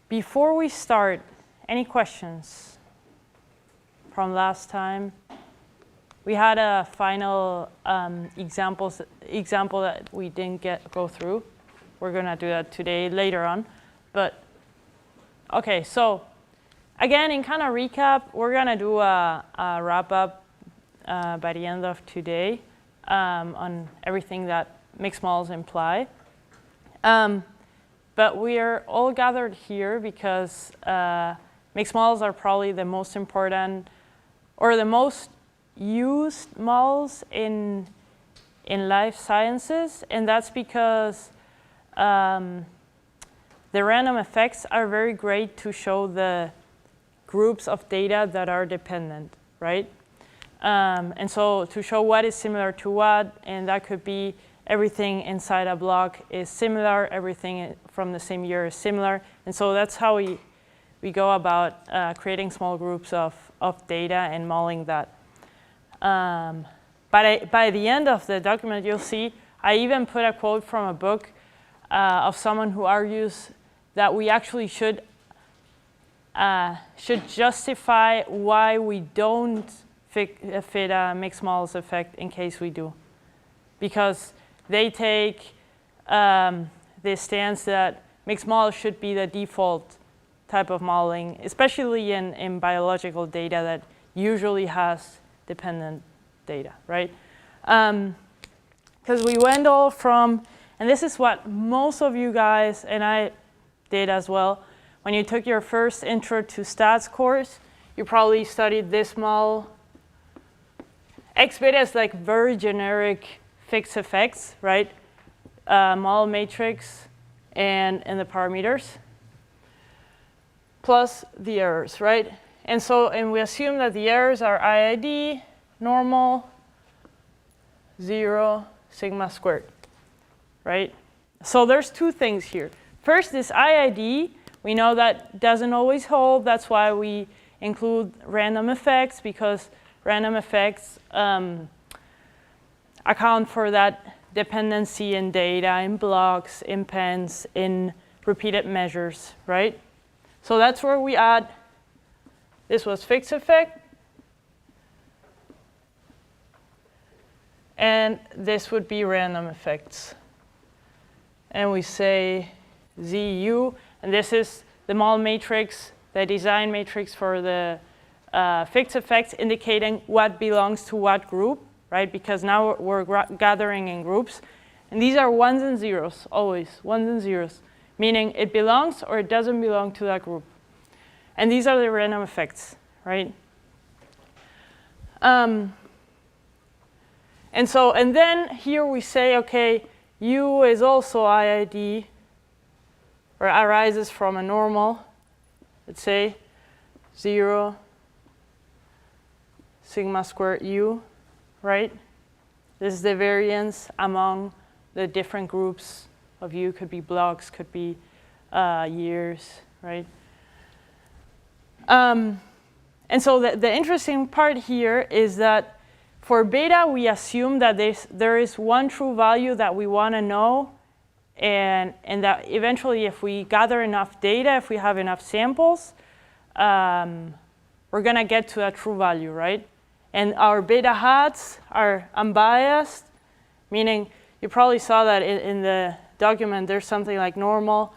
before we start, any questions from last time? We had a final example that we didn't go through. We're going to do that today, later on. But OK, so again, in kind of recap, we're going to do a wrap-up by the end of today on everything that mixed models imply. But we're all gathered here because mixed models are probably the most important or the most used models in life sciences. And that's because the random effects are very great to show the groups of data that are dependent, right? And so to show what is similar to what, and that could be everything inside a block is similar, everything from the same year is similar. And so that's how we go about creating small groups of data and modeling that. By the end of the document, you'll see I even put a quote from a book of someone who argues that we actually should justify why we don't fit a mixed models effect in case we do. Because they take the stance that mixed models should be the default type of modeling, especially in biological data that usually has dependent data, right? Because we went all from, and this is what most of you guys, and I did as well, when you took your first Intro to Stats course, you probably studied this model. X-beta is like very generic fixed effects, right? Model matrix and the parameters, plus the errors, right? And we assume that the errors are IID, normal, 0, sigma squared, right? So there's two things here. First, this IID, we know that doesn't always hold. That's why we include random effects, because random effects account for that dependency in data, in blocks, in pens, in repeated measures, right? So that's where we add, this was fixed effect. And this would be random effects. And we say ZU, and this is the model matrix, the design matrix for the fixed effects, indicating what belongs to what group, right? Because now we're gathering in groups. And these are ones and zeros, always, ones and zeros, meaning it belongs or it doesn't belong to that group. And these are the random effects, right? And then here we say, OK, U is also IID, or arises from a normal, let's say, 0, sigma squared U, right? This is the variance among the different groups of U. Could be blocks, could be years, right? And so the interesting part here is that for beta, we assume that there is one true value that we want to know, and that eventually, if we gather enough data, if we have enough samples, we're going to get to a true value, right? And our beta hats are unbiased, meaning you probably saw that in the document, there's something like normal,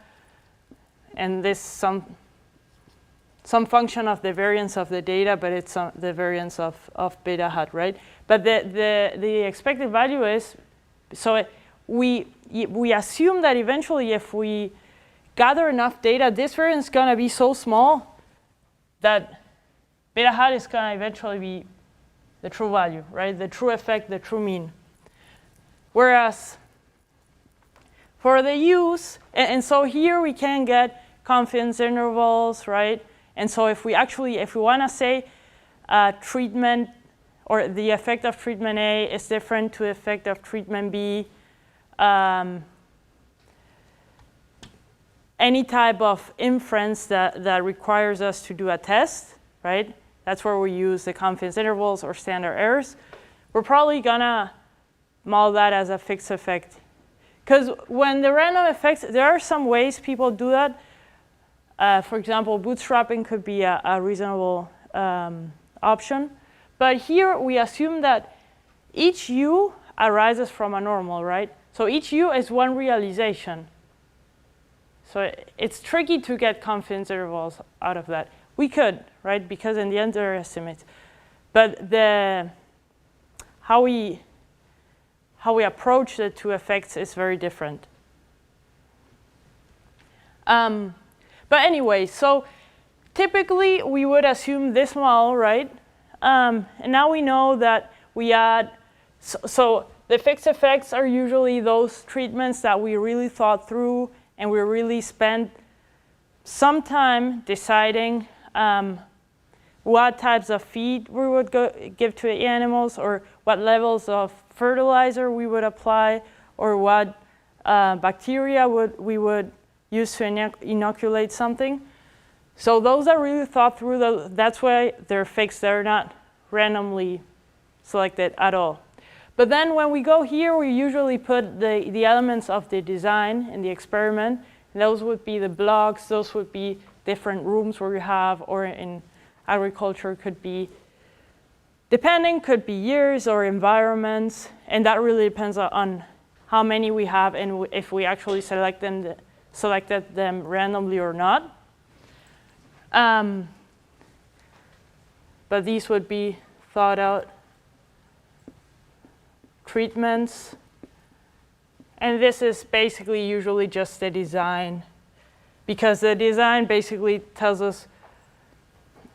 and this some function of the variance of the data, but it's the variance of beta hat, right? But the expected value is, so we assume that eventually if we gather enough data, this variance is going to be so small that beta hat is going to eventually be the true value, right? The true effect, the true mean. Whereas for the U's, and so here we can get confidence intervals, right? And so if we want to say treatment, or the effect of treatment A is different to the effect of treatment B, any type of inference that requires us to do a test, right? That's where we use the confidence intervals or standard errors. We're probably going to model that as a fixed effect. Because when the random effects, there are some ways people do that. For example, bootstrapping could be a reasonable option. But here we assume that each u arises from a normal, right? So each u is one realization. So it's tricky to get confidence intervals out of that. We could, right? Because in the end they're estimates. But how we approach the two effects is very different. But anyway, so typically we would assume this model, right? And now we know that we add, so the fixed effects are usually those treatments that we really thought through and we really spent some time deciding what types of feed we would give to the animals, or what levels of fertilizer we would apply, or what bacteria we would use to inoculate something. So those are really thought through. That's why they're fixed. They're not randomly selected at all. But then when we go here, we usually put the elements of the design in the experiment. And those would be the blocks. Those would be different rooms where you have, or in agriculture could be, depending, could be years or environments. And that really depends on how many we have and if we actually selected them randomly or not. But these would be thought out treatments. And this is basically usually just the design, because the design basically tells us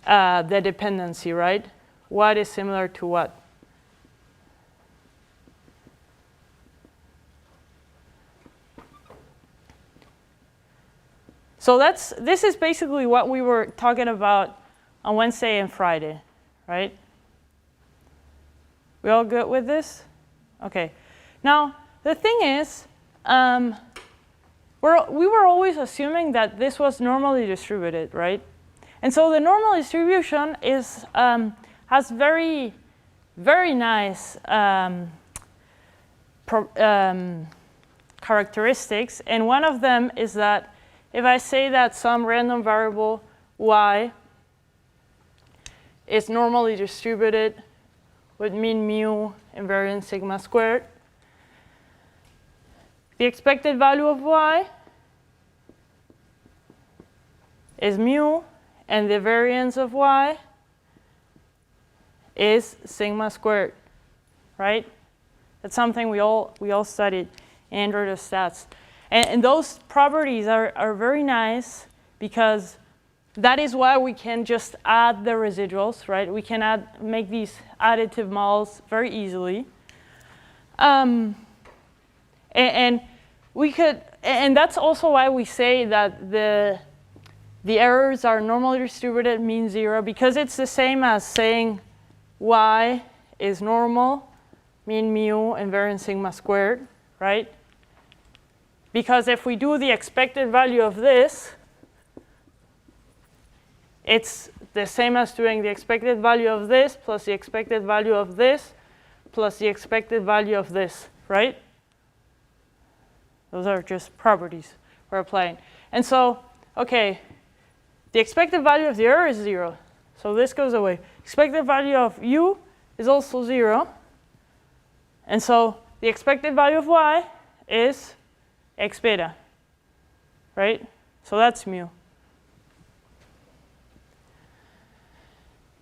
the dependency, right? What is similar to what? So this is basically what we were talking about on Wednesday and Friday, right? We all good with this? Okay. Now, the thing is, we were always assuming that this was normally distributed, right? And so the normal distribution has very, very nice characteristics. And one of them is that if I say that some random variable y is normally distributed with mean mu and variance sigma squared, the expected value of y is mu, and the variance of y is sigma squared, right? That's something we all studied in Intro to Stats. And those properties are very nice, because that is why we can just add the residuals, right? We can make these additive models very easily. And that's also why we say that the errors are normally distributed mean 0, because it's the same as saying y is normal, mean mu, and variance sigma squared, right? Because if we do the expected value of this, it's the same as doing the expected value of this plus the expected value of this plus the expected value of this, right? Those are just properties we're applying. And so, okay, the expected value of the error is 0. So this goes away. Expected value of u is also 0. And so the expected value of y is x beta, right? So that's mu.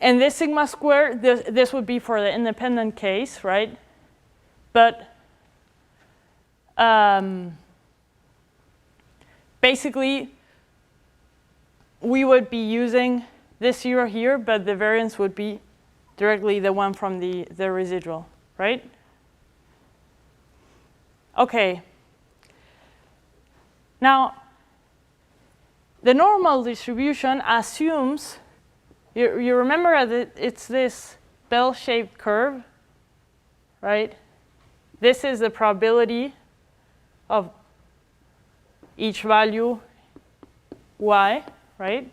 And this sigma squared, this would be for the independent case, right? But basically, we would be using this 0 here, but the variance would be directly the one from the residual, right? Okay. Now, the normal distribution assumes, you remember that it's this bell-shaped curve, right? This is the probability of each value y, right?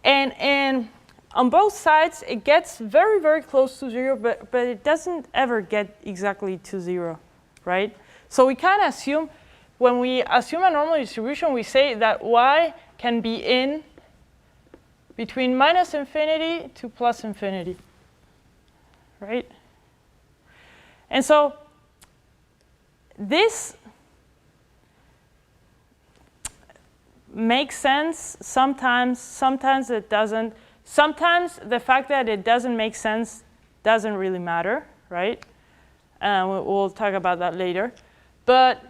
And on both sides, it gets very, very close to 0, but it doesn't ever get exactly to 0, right? So we kind of assume, when we assume a normal distribution, we say that y can be in between minus infinity to plus infinity, right? And so this makes sense sometimes, sometimes it doesn't. Sometimes the fact that it doesn't make sense doesn't really matter, right? We'll talk about that later. But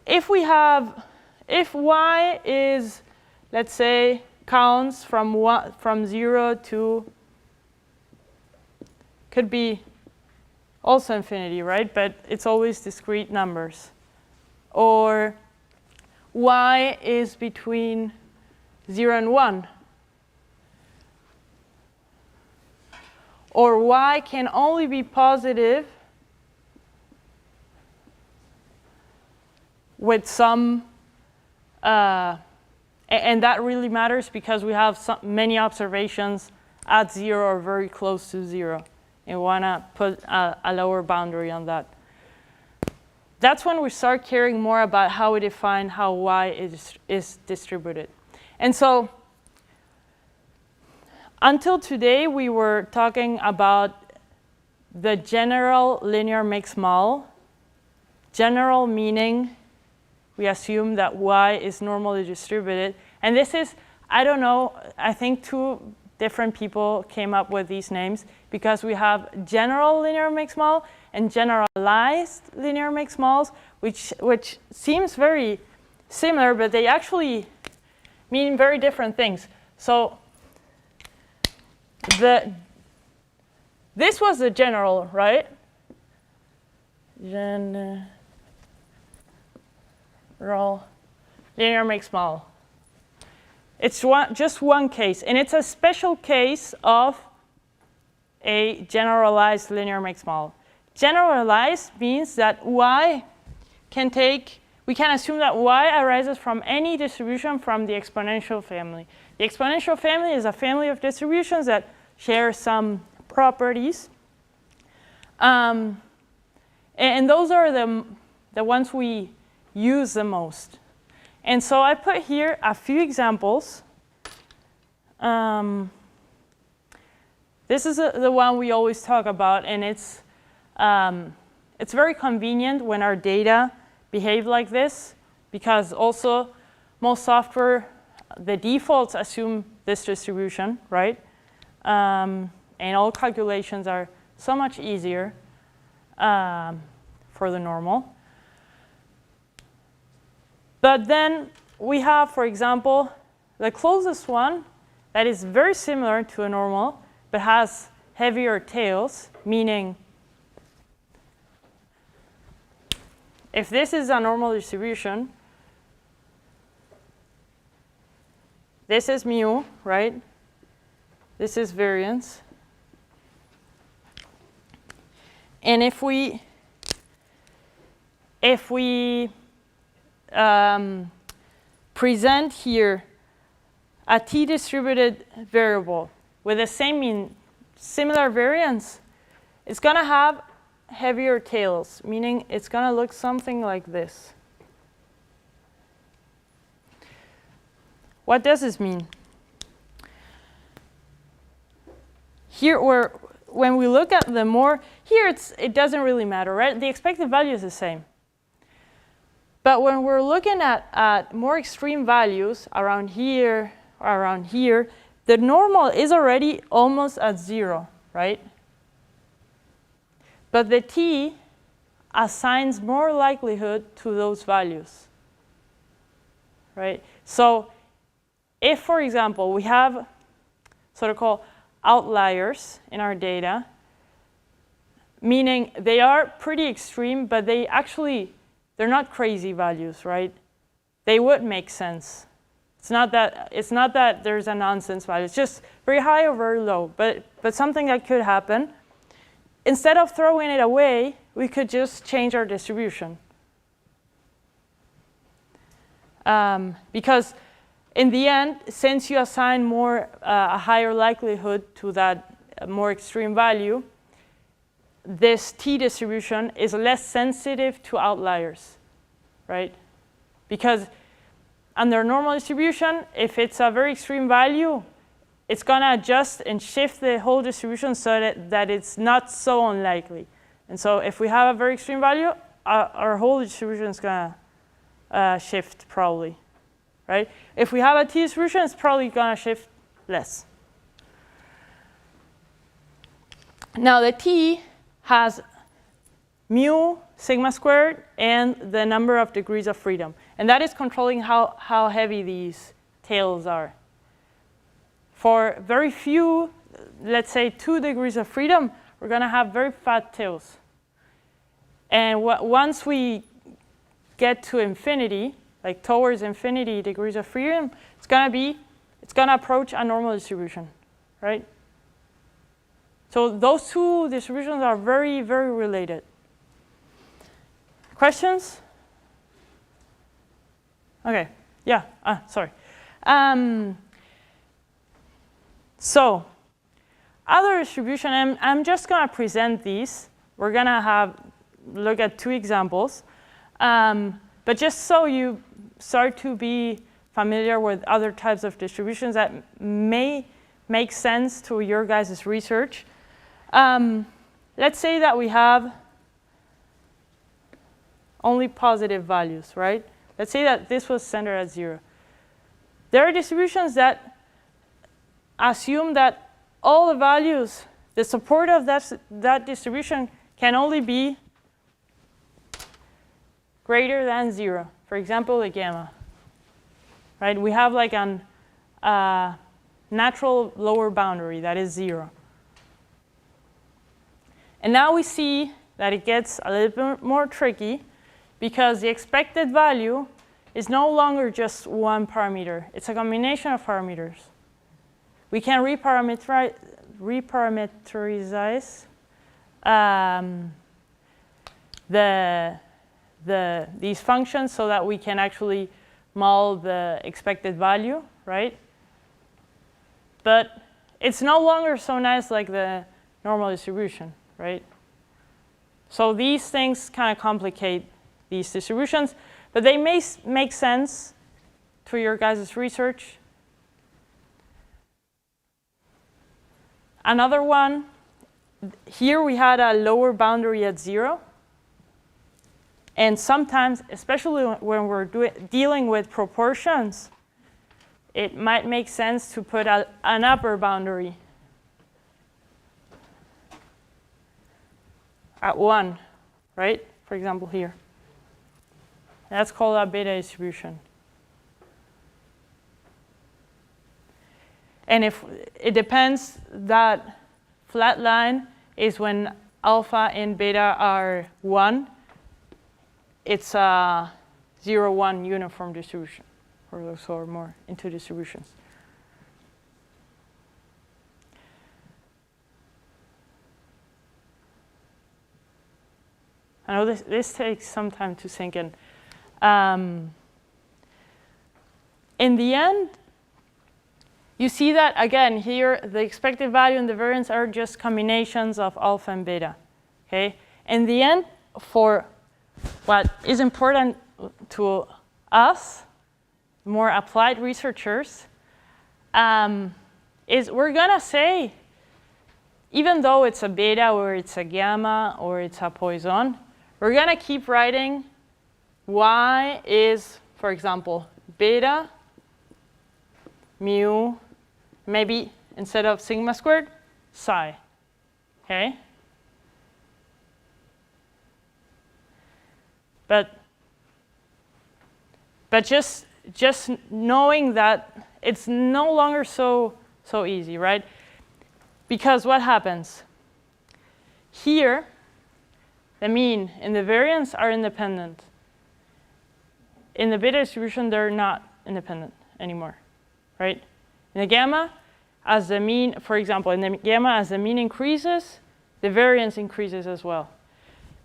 if we have, if y is, let's say, counts from 0 to, could be also infinity, right? But it's always discrete numbers. Or y is between 0 and 1. Or y can only be positive with some, and that really matters because we have many observations at 0 or very close to 0. And we want to put a lower boundary on that. That's when we start caring more about how we define how y is distributed. And so until today, we were talking about the general linear mixed model. General meaning we assume that y is normally distributed. And this is, I don't know, I think 2 different people came up with these names because we have general linear mixed model and generalized linear mixed models, which seems very similar, but they actually mean very different things. So this was the general, right? General linear mixed model. It's just one case, and it's a special case of a generalized linear mixed model. Generalized means that y can take, we can assume that y arises from any distribution from the exponential family. The exponential family is a family of distributions that share some properties. And those are the ones we use the most. And so I put here a few examples. This is the one we always talk about, and it's very convenient when our data behave like this, because also most software, the defaults assume this distribution, right? And all calculations are so much easier for the normal. But then we have, for example, the closest one that is very similar to a normal, but has heavier tails, meaning if this is a normal distribution, this is mu, right? This is variance. And if we present here a t-distributed variable with the same similar variance, it's going to have heavier tails, meaning it's going to look something like this. What does this mean? Here, when we look at the more, here it doesn't really matter, right? The expected value is the same. But when we're looking at more extreme values around here, or around here, the normal is already almost at 0, right? But the t assigns more likelihood to those values, right? So if, for example, we have sort of called outliers in our data, meaning they are pretty extreme, but they're not crazy values, right? They would make sense. It's not that there's a nonsense value. It's just very high or very low, but something that could happen. Instead of throwing it away, we could just change our distribution. Because in the end, since you assign a higher likelihood to that more extreme value, this t distribution is less sensitive to outliers, right? Because under normal distribution, if it's a very extreme value, it's going to adjust and shift the whole distribution so that it's not so unlikely. And so if we have a very extreme value, our whole distribution is going to shift probably, right? If we have a t-distribution, it's probably going to shift less. Now the t has mu, sigma squared, and the number of degrees of freedom. And that is controlling how heavy these tails are. For very few, let's say 2 degrees of freedom, we're going to have very fat tails. And once we get to infinity, like towards infinity degrees of freedom, it's going to approach a normal distribution, right? So those two distributions are very, very related. Questions? OK, yeah, sorry. So other distribution, I'm just going to present these. We're going to look at 2 examples. But just so you start to be familiar with other types of distributions that may make sense to your guys' research. Let's say that we have only positive values, right? Let's say that this was centered at 0. There are distributions that assume that all the values, the support of that distribution can only be greater than 0. For example, the gamma, right? We have like a natural lower boundary that is 0. And now we see that it gets a little bit more tricky because the expected value is no longer just one parameter. It's a combination of parameters. We can reparameterize these functions so that we can actually model the expected value, right? But it's no longer so nice like the normal distribution, right? So these things kind of complicate these distributions, but they may make sense to your guys' research. Another one, here we had a lower boundary at 0. And sometimes, especially when we're dealing with proportions, it might make sense to put an upper boundary at 1, right? For example, here. That's called a beta distribution. And if it depends, that flat line is when alpha and beta are 1. It's a 0, 1 uniform distribution, or those are more into distributions. I know this takes some time to sink in. In the end, you see that, again, here, the expected value and the variance are just combinations of alpha and beta. Okay? In the end, for what is important to us, more applied researchers, is we're going to say, even though it's a beta or it's a gamma or it's a Poisson, we're going to keep writing y is, for example, beta, mu, maybe instead of sigma squared, psi. Okay? But just knowing that it's no longer so easy, right? Because what happens? Here, the mean and the variance are independent. In the beta distribution, they're not independent anymore, right? In the gamma, as the mean, for example, in the gamma, as the mean increases, the variance increases as well.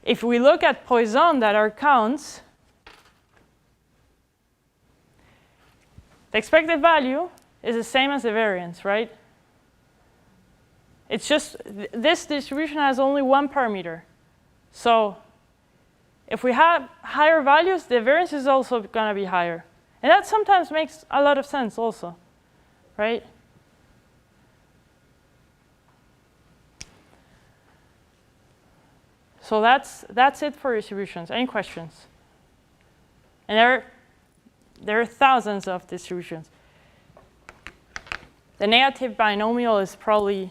If we look at Poisson, that are counts, the expected value is the same as the variance, right? It's just this distribution has only one parameter. So if we have higher values, the variance is also going to be higher. And that sometimes makes a lot of sense also, right? So that's it for distributions. Any questions? And there are thousands of distributions. The negative binomial is probably,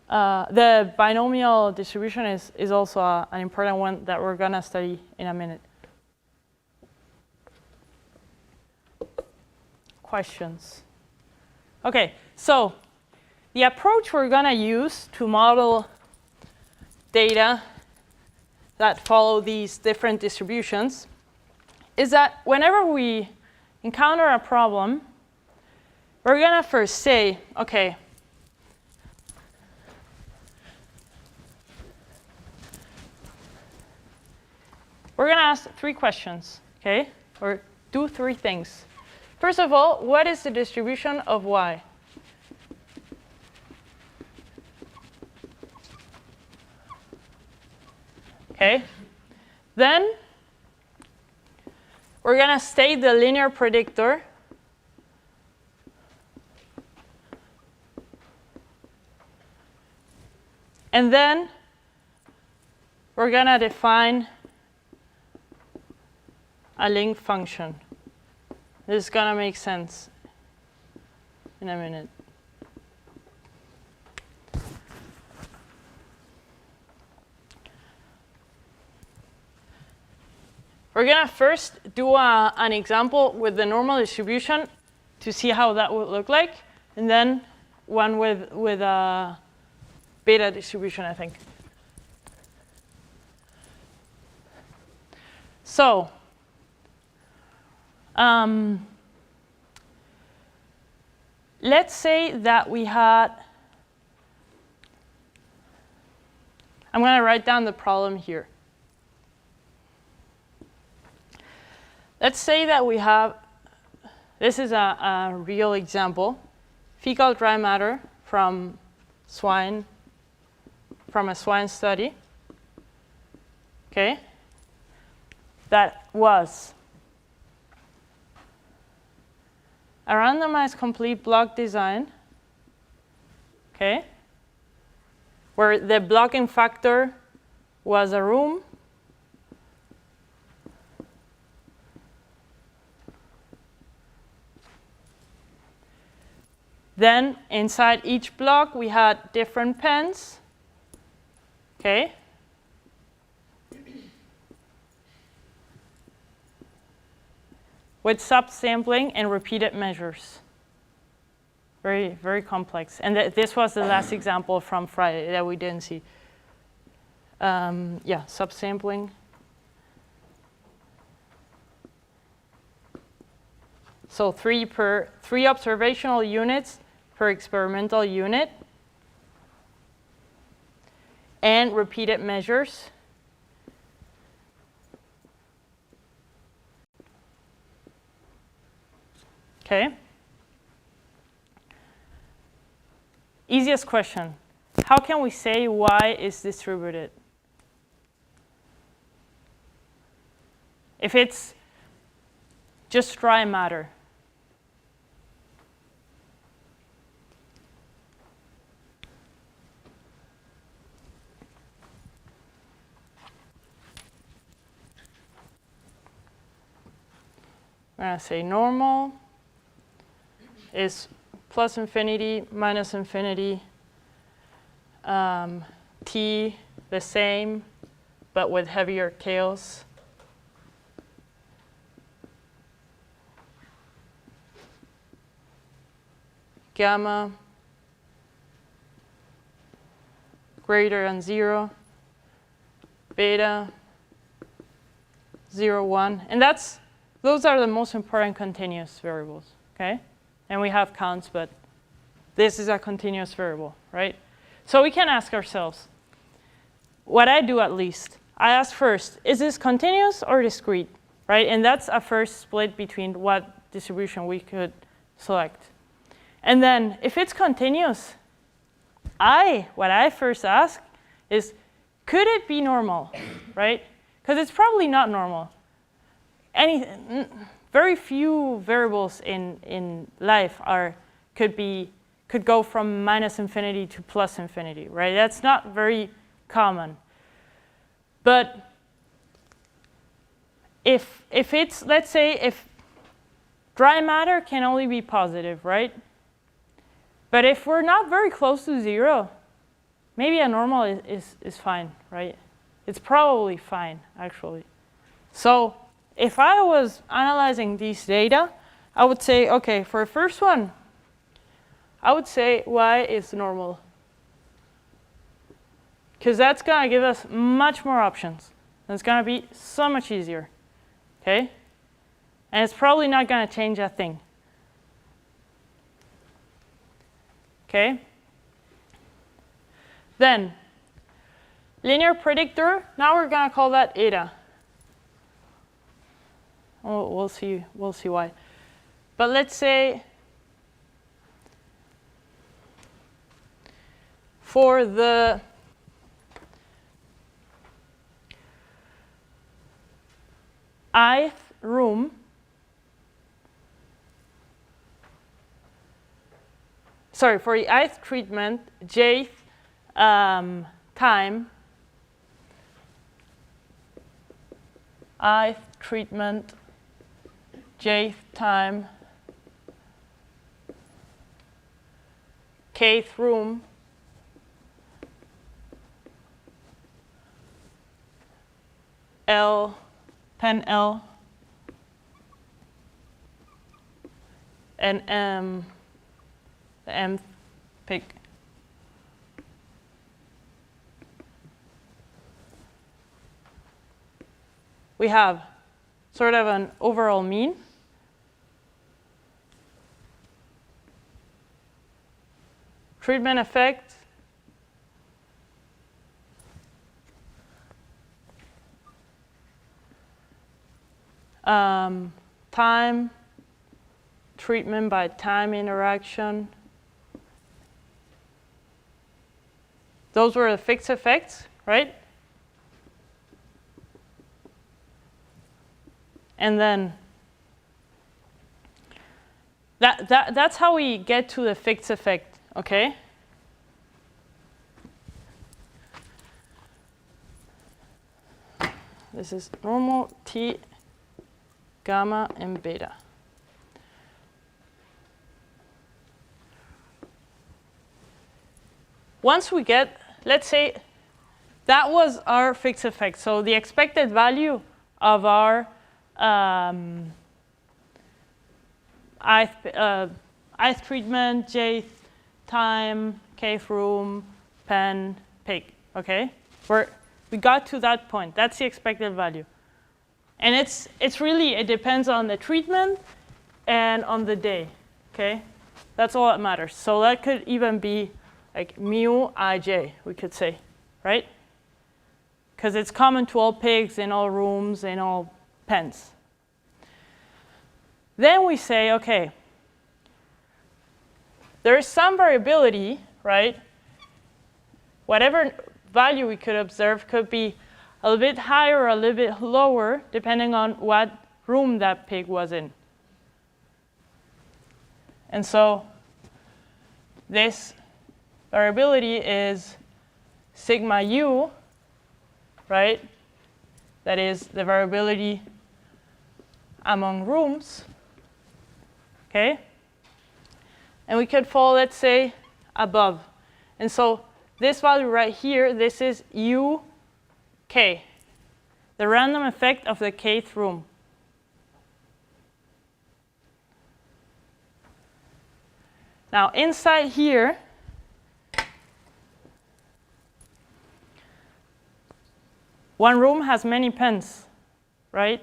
the binomial distribution is also an important one that we're going to study in a minute. Questions? OK, so the approach we're going to use to model data that follow these different distributions is that whenever we encounter a problem, we're going to first say, OK, we're going to ask 3 questions, OK, or do 3 things. First of all, what is the distribution of y? OK, then we're going to state the linear predictor. And then we're going to define a link function. This is going to make sense in a minute. We're going to first do an example with the normal distribution to see how that would look like, and then one with a beta distribution, I think. So let's say that we had, I'm going to write down the problem here. Let's say that we have, this is a real example, fecal dry matter from swine, from a swine study, okay, that was a randomized complete block design, okay, where the blocking factor was a room, then inside each block we had different pens, okay, with subsampling and repeated measures. Very, very complex. And this was the last example from Friday that we didn't see. Yeah, subsampling. So 3 observational units per experimental unit. And repeated measures. OK. Easiest question. How can we say y is distributed? If it's just dry matter. I'm going to say normal is plus infinity, minus infinity, t the same, but with heavier tails. Gamma greater than 0, beta 0, 1. And those are the most important continuous variables, okay? And we have counts, but this is a continuous variable, right? So we can ask ourselves, what I do at least, I ask first, is this continuous or discrete, right? And that's a first split between what distribution we could select. And then if it's continuous, what I first ask is, could it be normal, right? Because it's probably not normal. very few variables in life could go from minus infinity to plus infinity, right? That's not very common. But if it's, let's say, if dry matter can only be positive, right? But if we're not very close to 0, maybe a normal is fine, right? It's probably fine, actually. So if I was analyzing these data, I would say, OK, for the first one, I would say y is normal. Because that's going to give us much more options. And it's going to be so much easier. OK? And it's probably not going to change a thing. OK? Then, linear predictor, now we're going to call that eta. Oh, we'll see why. But let's say for the ith room, sorry, for the ith treatment, jth time, ith treatment, jth time, kth room, L, pen L, and M, the mth pig. We have sort of an overall mean. Treatment effect. Time, treatment by time interaction. Those were the fixed effects, right? And then that's how we get to the fixed effect, OK? This is normal T, gamma, and beta. Once we get, let's say, that was our fixed effect. So the expected value of our ith treatment, jth time, kth room, pen, pig. OK? We got to that point. That's the expected value. And it's really, it depends on the treatment and on the day. OK? That's all that matters. So that could even be like mu ij, we could say, right? Because it's common to all pigs in all rooms, in all pens. Then we say, OK, there is some variability, right? Whatever value we could observe could be a little bit higher or a little bit lower, depending on what room that pig was in. And so this variability is sigma u, right? That is the variability among rooms. OK? And we could fall, let's say, above. And so this value right here, this is UK, the random effect of the kth room. Now, inside here, one room has many pens, right?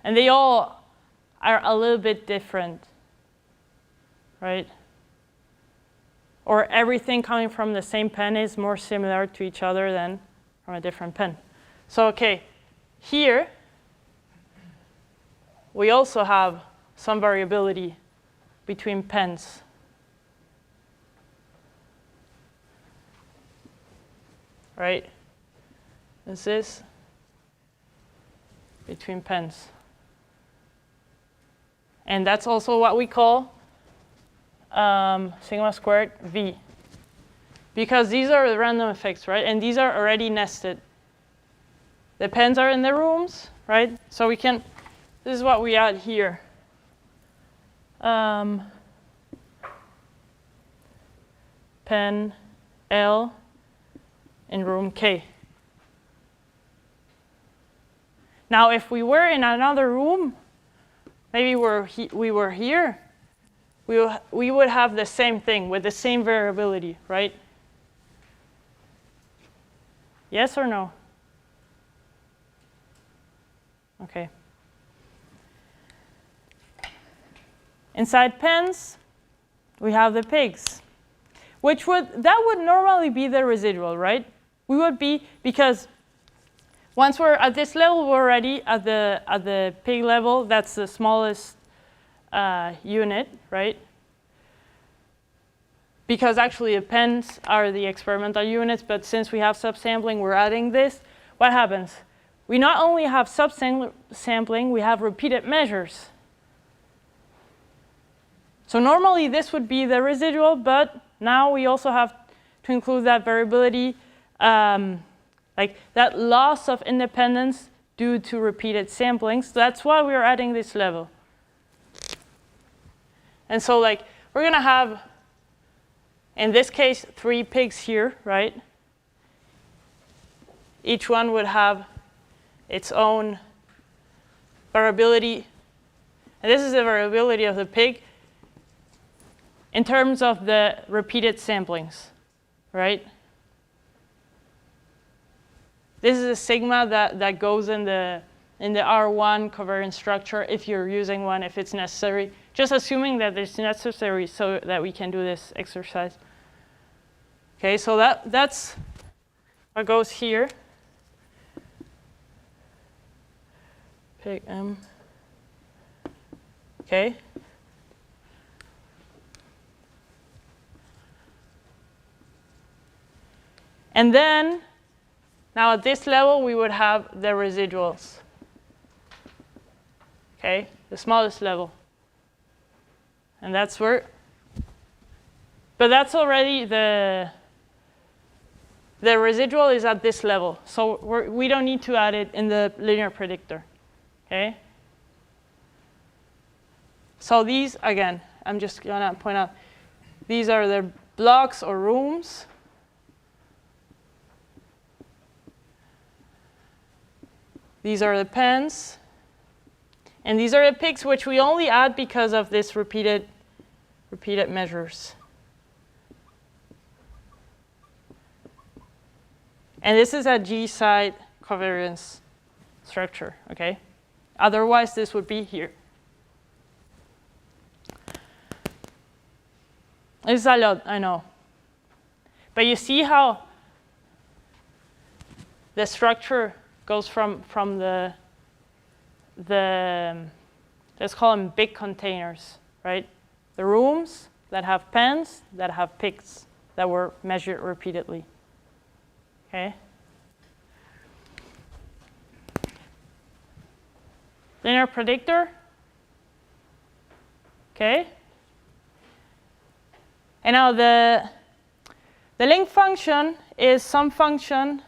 And they all are a little bit different, right? Or everything coming from the same pen is more similar to each other than from a different pen. So, OK, here we also have some variability between pens. Right? This is between pens. And that's also what we call sigma squared V. Because these are the random effects, right? And these are already nested. The pens are in the rooms, right? So we can, this is what we add here. Pen L in room K. Now, if we were in another room, maybe we were here, we would have the same thing with the same variability, right? Yes or no? Okay. Inside pens, we have the pigs, that would normally be the residual, right? We would be, because once we're at this level, we're already at the pig level. That's the smallest unit, right? Because actually the pens are the experimental units, but since we have subsampling, we're adding this. What happens? We not only have subsampling, we have repeated measures. So normally this would be the residual, but now we also have to include that variability, like that loss of independence due to repeated samplings. So that's why we're adding this level. And so like we're going to have, in this case, 3 pigs here, right? Each one would have its own variability. And this is the variability of the pig in terms of the repeated samplings, right? This is a sigma that goes in the R1 covariance structure if you're using one, if it's necessary. Just assuming that it's necessary so that we can do this exercise. Okay, so that's what goes here. Pig M. Okay. And then, now at this level, we would have the residuals. Okay, the smallest level. And that's where, but that's already the residual is at this level. So we don't need to add it in the linear predictor. Okay? So these, again, I'm just going to point out, these are the blocks or rooms. These are the pens. And these are the pigs, which we only add because of this repeated measures. And this is a G-side covariance structure, okay? Otherwise, this would be here. It's a lot, I know. But you see how the structure goes from the let's call them big containers, right? The rooms that have pens, that have pigs, that were measured repeatedly. Okay? Linear predictor. Okay? And now the link function is some function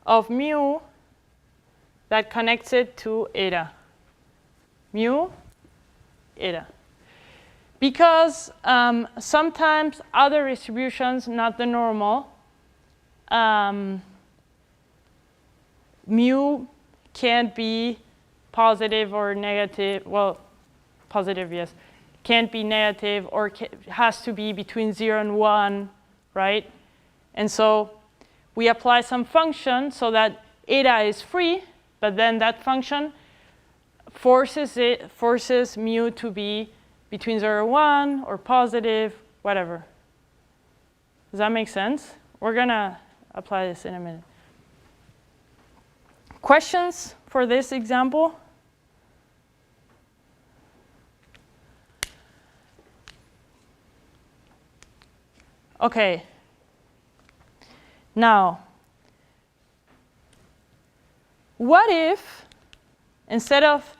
of mu that connects it to eta. Mu, eta. Because sometimes other distributions, not the normal, mu can't be positive or negative. Well, positive, yes. Can't be negative, or has to be between 0 and 1, right? And so we apply some function so that eta is free, but then that function forces mu to be between 0 and 1, or positive, whatever. Does that make sense? We're going to apply this in a minute. Questions for this example? Okay. Now, what if, instead of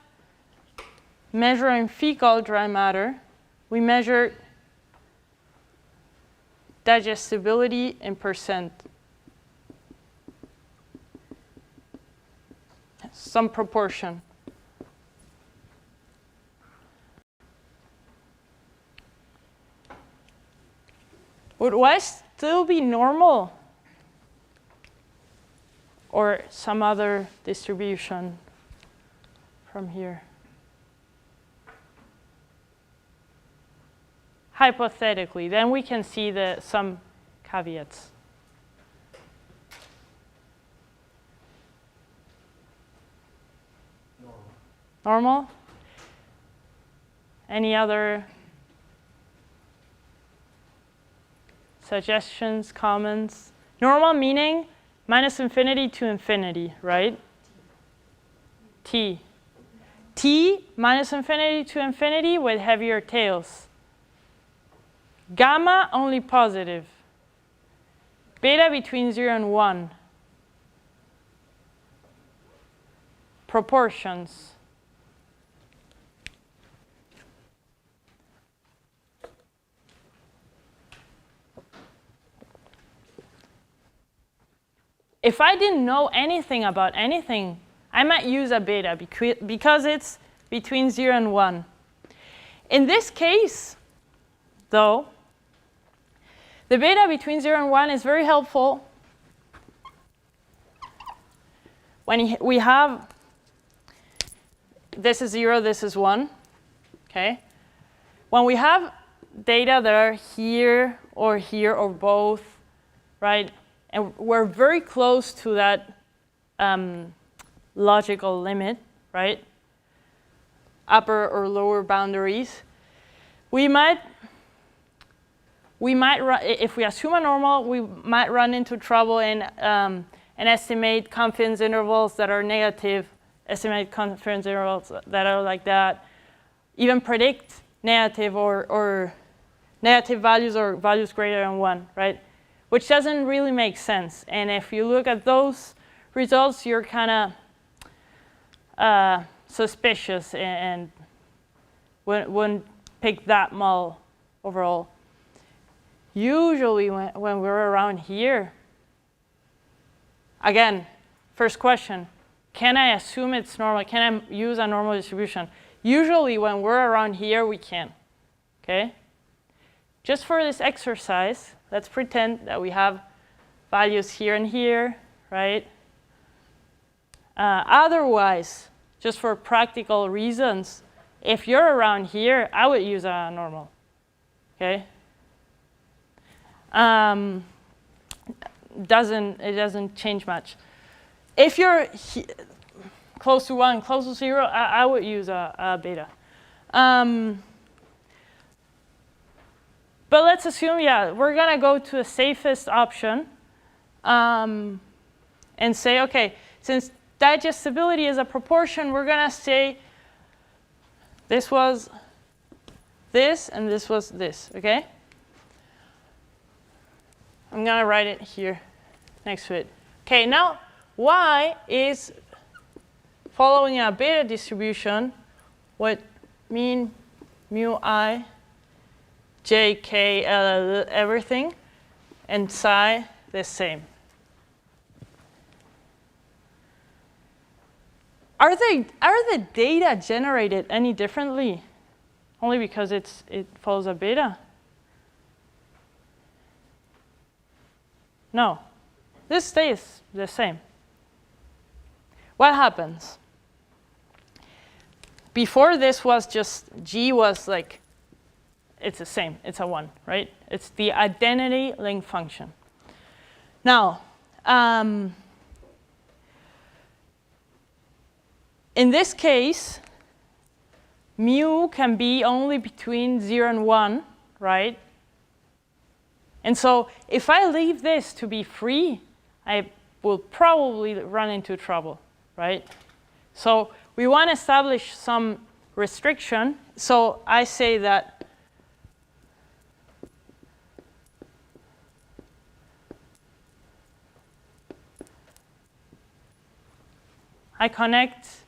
measuring fecal dry matter, we measure digestibility in percent. Some proportion. Would Y still be normal? Or some other distribution from here? Hypothetically, then we can see some caveats. Normal? Any other suggestions, comments? Normal meaning minus infinity to infinity, right? T. T minus infinity to infinity with heavier tails. Gamma only positive. Beta between 0 and 1. Proportions. If I didn't know anything about anything, I might use a beta because it's between 0 and 1. In this case, though, the beta between 0 and 1 is very helpful when we have this is 0, this is 1. Okay? When we have data that are here or both, right? And we're very close to that logical limit, right? Upper or lower boundaries. We might run, if we assume a normal, we might run into trouble in and estimate confidence intervals that are negative, estimate confidence intervals that are like that, even predict negative or negative values or values greater than 1, right? Which doesn't really make sense. And if you look at those results, you're kind of suspicious and wouldn't pick that model overall. Usually when we're around here, again, first question, can I assume it's normal? Can I use a normal distribution? Usually when we're around here, we can, okay? Just for this exercise, let's pretend that we have values here and here, right? Otherwise, just for practical reasons, if you're around here, I would use a normal, okay? It doesn't change much. If you're close to 1, close to 0, I would use a beta. But let's assume, yeah, we're going to go to the safest option and say, OK, since digestibility is a proportion, we're going to say this was this and this was this, OK? I'm going to write it here next to it. OK, now Y is following a beta distribution with mean mu I, J, K, L, everything, and psi the same. Are the data generated any differently? Only because it follows a beta? No. This stays the same. What happens? Before this was just G was like, it's the same. It's a 1, right? It's the identity length function. Now, in this case, mu can be only between 0 and 1, right? And so if I leave this to be free, I will probably run into trouble, right? So we want to establish some restriction. So I say that I connect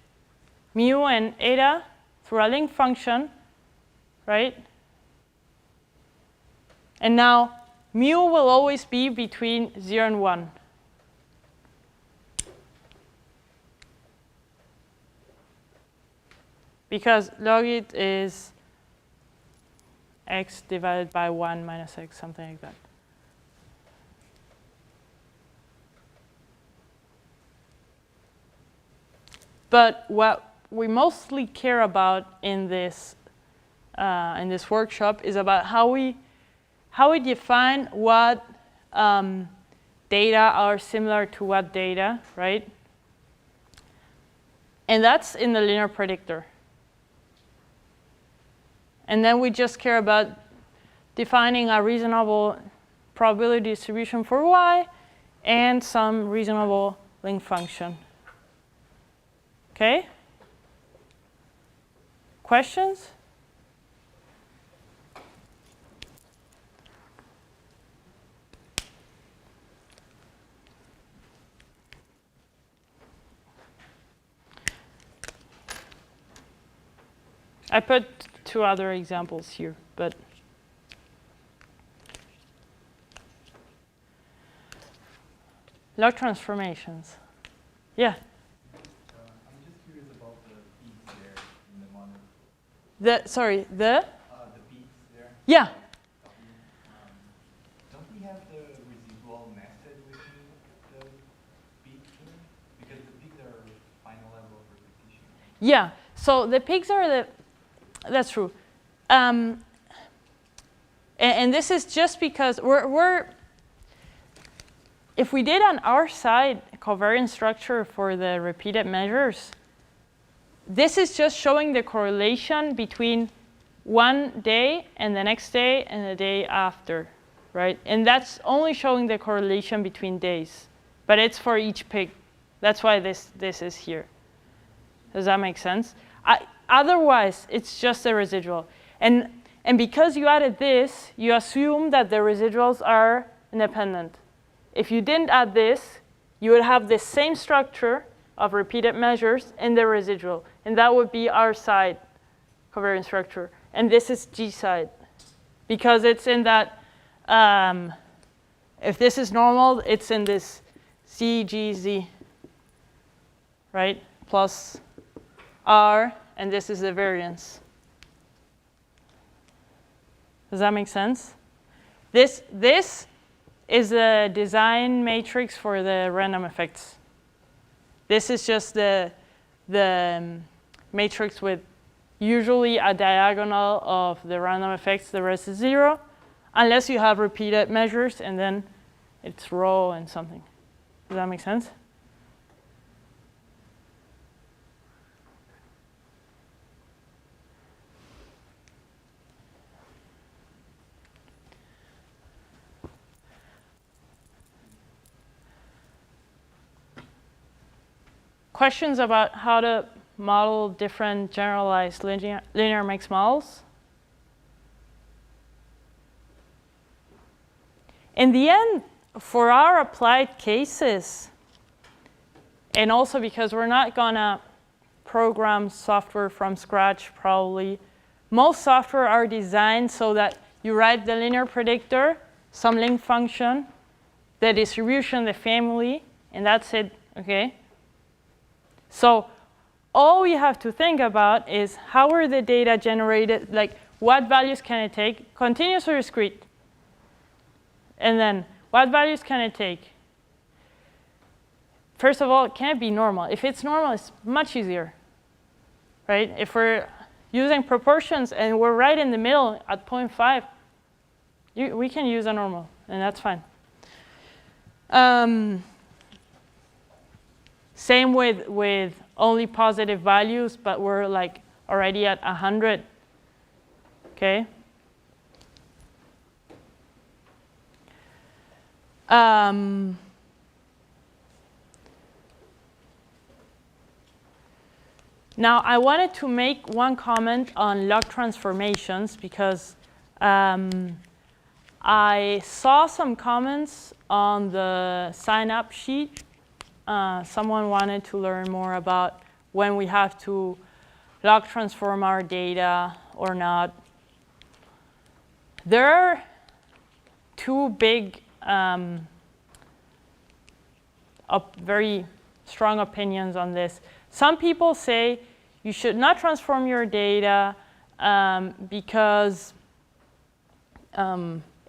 mu and eta through a link function, right? And now mu will always be between 0 and 1. Because log it is x divided by 1 minus x, something like that. But what we mostly care about in this workshop is about how we define what data are similar to what data, right? And that's in the linear predictor. And then we just care about defining a reasonable probability distribution for y and some reasonable link function. Okay? Questions? I put 2 other examples here, but log transformations. Yeah? I'm just curious about the peaks there in the model. Sorry, the? The peaks there. Yeah. Don't we have the residual method within the peak here? Because the peaks are final level of repetition. Yeah. So the peaks are that's true. And this is just because if we did on our side a covariance structure for the repeated measures, this is just showing the correlation between one day and the next day and the day after, right? And that's only showing the correlation between days, but it's for each peak. That's why this is here. Does that make sense? Otherwise, it's just the residual. And because you added this, you assume that the residuals are independent. If you didn't add this, you would have the same structure of repeated measures in the residual. And that would be our side covariance structure. And this is G side. Because it's in that, if this is normal, it's in this Z, G, Z, right? Plus R, and this is the variance. Does that make sense? This is the design matrix for the random effects. This is just the matrix with usually a diagonal of the random effects. The rest is 0, unless you have repeated measures, and then it's rho and something. Does that make sense? Questions about how to model different generalized linear mixed models? In the end, for our applied cases, and also because we're not gonna program software from scratch probably, most software are designed so that you write the linear predictor, some link function, the distribution, the family, and that's it, okay? So all we have to think about is how are the data generated, like what values can it take, continuous or discrete? And then what values can it take? First of all, can it be normal? If it's normal, it's much easier, right? If we're using proportions and we're right in the middle at 0.5, we can use a normal, and that's fine. Same with only positive values, but we're like already at 100, okay? Now, I wanted to make one comment on log transformations because I saw some comments on the sign-up sheet. Someone wanted to learn more about when we have to log transform our data or not. There are two big, very strong opinions on this. Some people say you should not transform your data because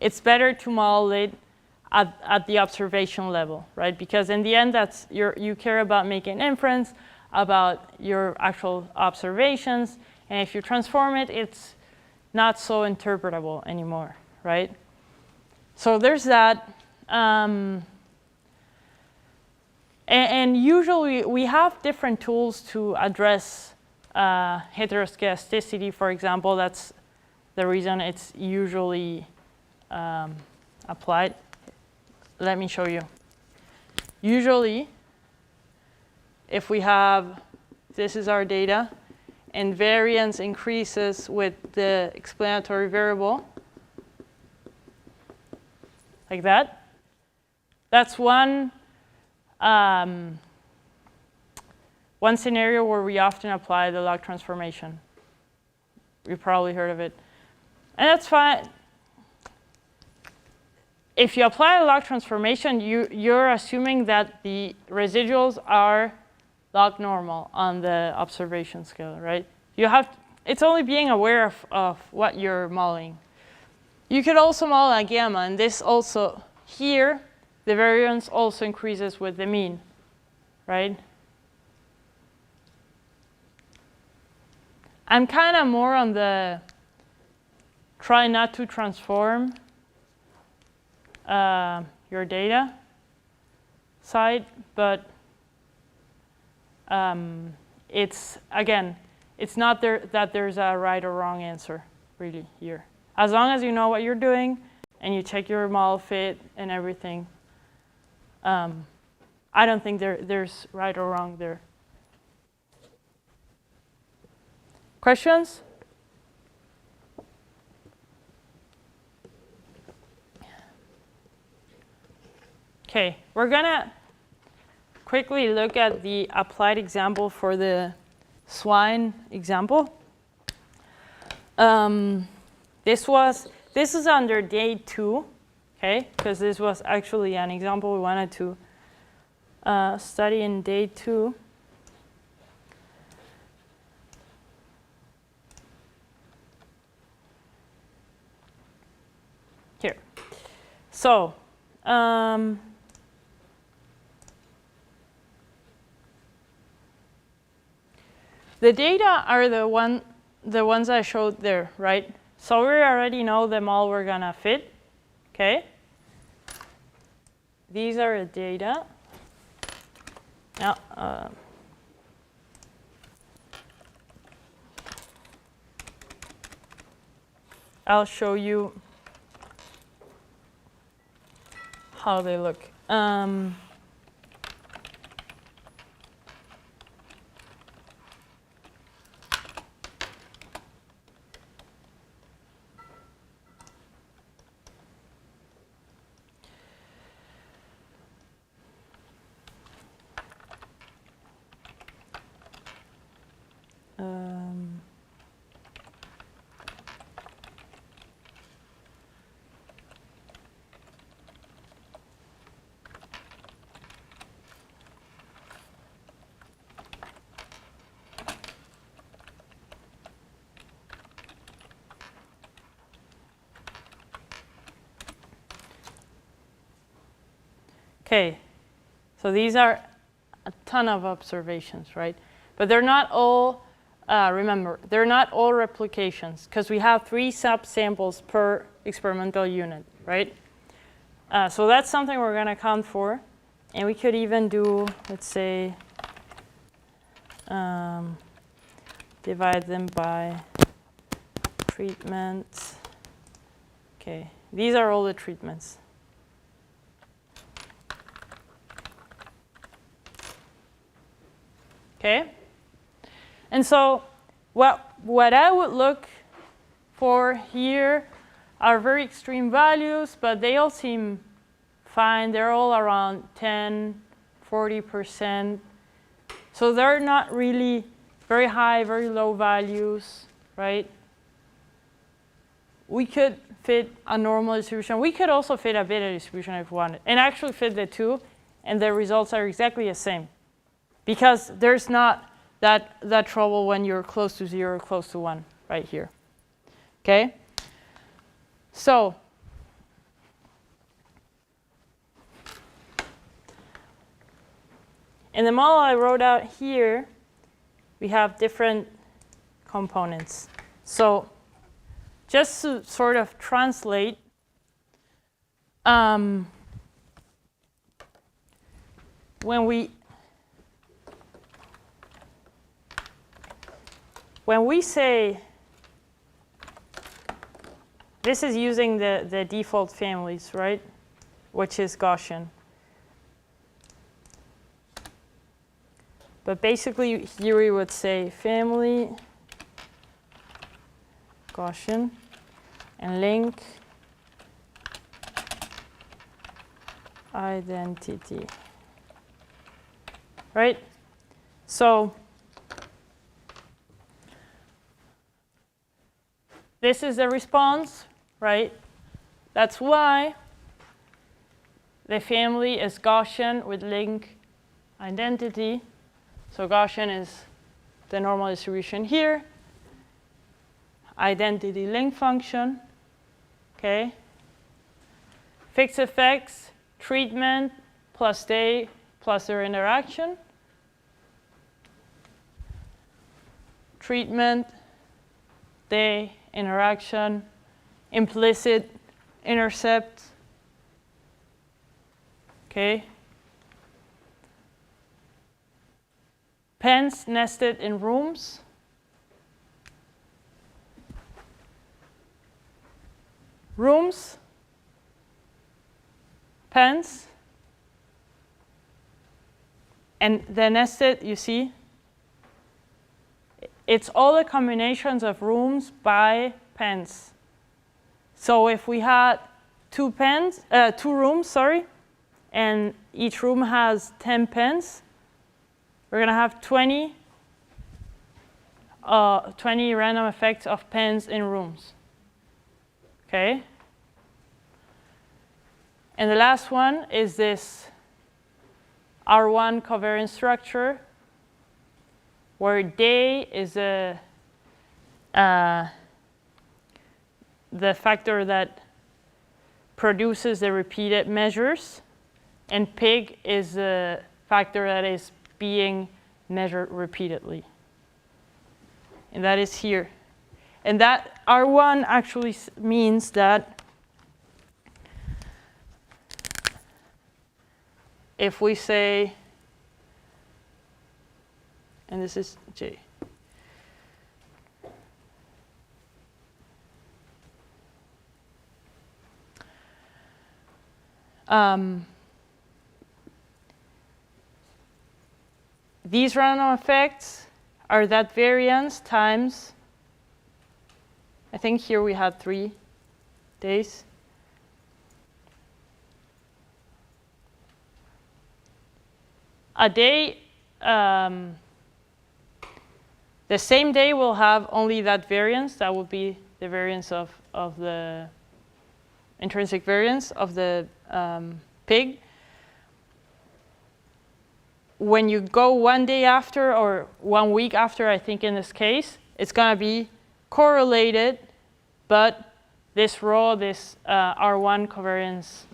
it's better to model it at the observation level, right? Because in the end, you care about making inference about your actual observations, and if you transform it, it's not so interpretable anymore, right? So there's that. And usually we have different tools to address heteroscedasticity, for example. That's the reason it's usually applied. Let me show you. Usually, if we have, this is our data, and variance increases with the explanatory variable, like that. That's one scenario where we often apply the log transformation. You've probably heard of it. And that's fine. If you apply a log transformation, you're assuming that the residuals are log normal on the observation scale, right? It's only being aware of what you're modeling. You could also model a gamma, and this also, here, the variance also increases with the mean, right? I'm kind of more on the try not to transform your data side, but it's not that there's a right or wrong answer really here. As long as you know what you're doing and you check your model fit and everything, I don't think there's right or wrong there. Questions? Okay, we're gonna quickly look at the applied example for the swine example. This is under day 2, okay? Because this was actually an example we wanted to study in day 2. Here. So, the data are the ones I showed there, right? So we already know the model we're gonna fit, okay? These are the data. Now, I'll show you how they look. Okay, so these are a ton of observations, right? But they're not all, remember, they're not all replications, because we have 3 subsamples per experimental unit, right? So that's something we're going to account for. And we could even do, let's say, divide them by treatments. Okay, these are all the treatments. Okay, and so what I would look for here are very extreme values, but they all seem fine. They're all around 10, 40%. So they're not really very high, very low values, right? We could fit a normal distribution. We could also fit a beta distribution if we wanted, and actually fit the two, and the results are exactly the same. Because there's not that trouble when you're close to 0 or close to 1 right here. Okay? So, in the model I wrote out here, we have different components. So, just to sort of translate, when we say, this is using the default families, right? Which is Gaussian. But basically, here we would say family, Gaussian, and link, identity. Right? So, this is the response, right? That's why the family is Gaussian with link identity. So Gaussian is the normal distribution here. Identity link function, okay? Fixed effects, treatment, plus day, plus their interaction. Treatment, day, interaction, implicit intercept, okay? Pens nested in rooms. Rooms, pens, and the nested, you see, it's all the combinations of rooms by pens. So if we had two rooms, and each room has 10 pens, we're going to have 20 random effects of pens in rooms. Okay? And the last one is this R1 covariance structure, where day is the factor that produces the repeated measures, and pig is the factor that is being measured repeatedly. And that is here. And that R1 actually means that if we say, and this is J, these random effects are that variance times, I think here we had 3 days. A day, the same day will have only that variance. That would be the variance of the intrinsic variance of the pig. When you go 1 day after or 1 week after, I think in this case, it's going to be correlated, but this rho, this R1 covariance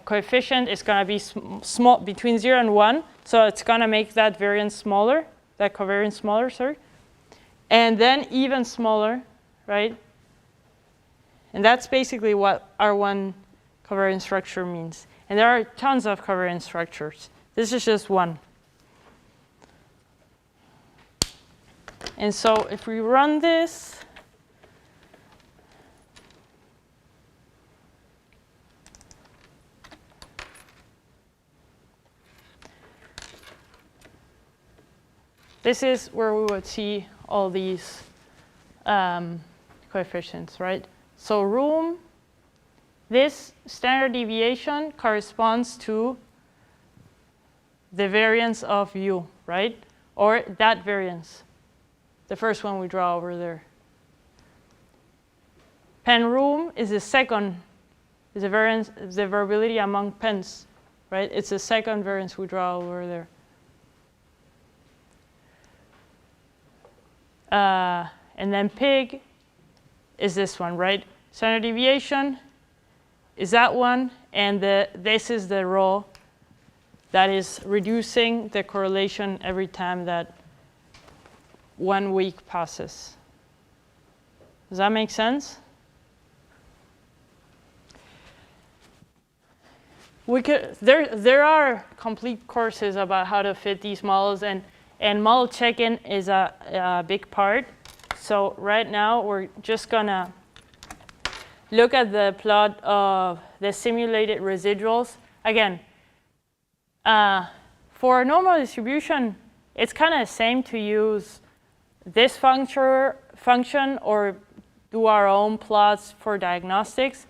coefficient is going to be small between 0 and 1. So it's going to make that variance smaller, that covariance smaller, and then even smaller, right? And that's basically what R1 covariance structure means. And there are tons of covariance structures. This is just one. And so if we run this, this is where we would see all these coefficients, right? So room, this standard deviation corresponds to the variance of u, right? Or that variance. the first one we draw over there. Pen room is the second, is the variance, the variability among pens, right? It's the second variance we draw over there. And then pig is this one, right? Standard deviation is that one, and this is the row that is reducing the correlation every time that 1 week passes. Does that make sense? There are complete courses about how to fit these models, and model check-in is a big part. So right now we're just gonna look at the plot of the simulated residuals. Again, for a normal distribution, it's kind of the same to use this function or do our own plots for diagnostics.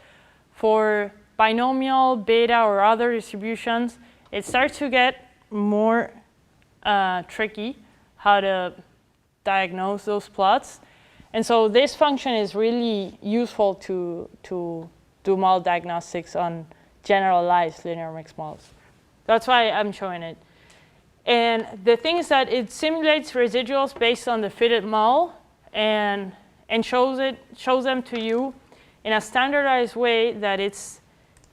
For binomial, beta, or other distributions, it starts to get more tricky how to diagnose those plots. And so this function is really useful to do model diagnostics on generalized linear mixed models. That's why I'm showing it. And the thing is that it simulates residuals based on the fitted model and shows them to you in a standardized way that it's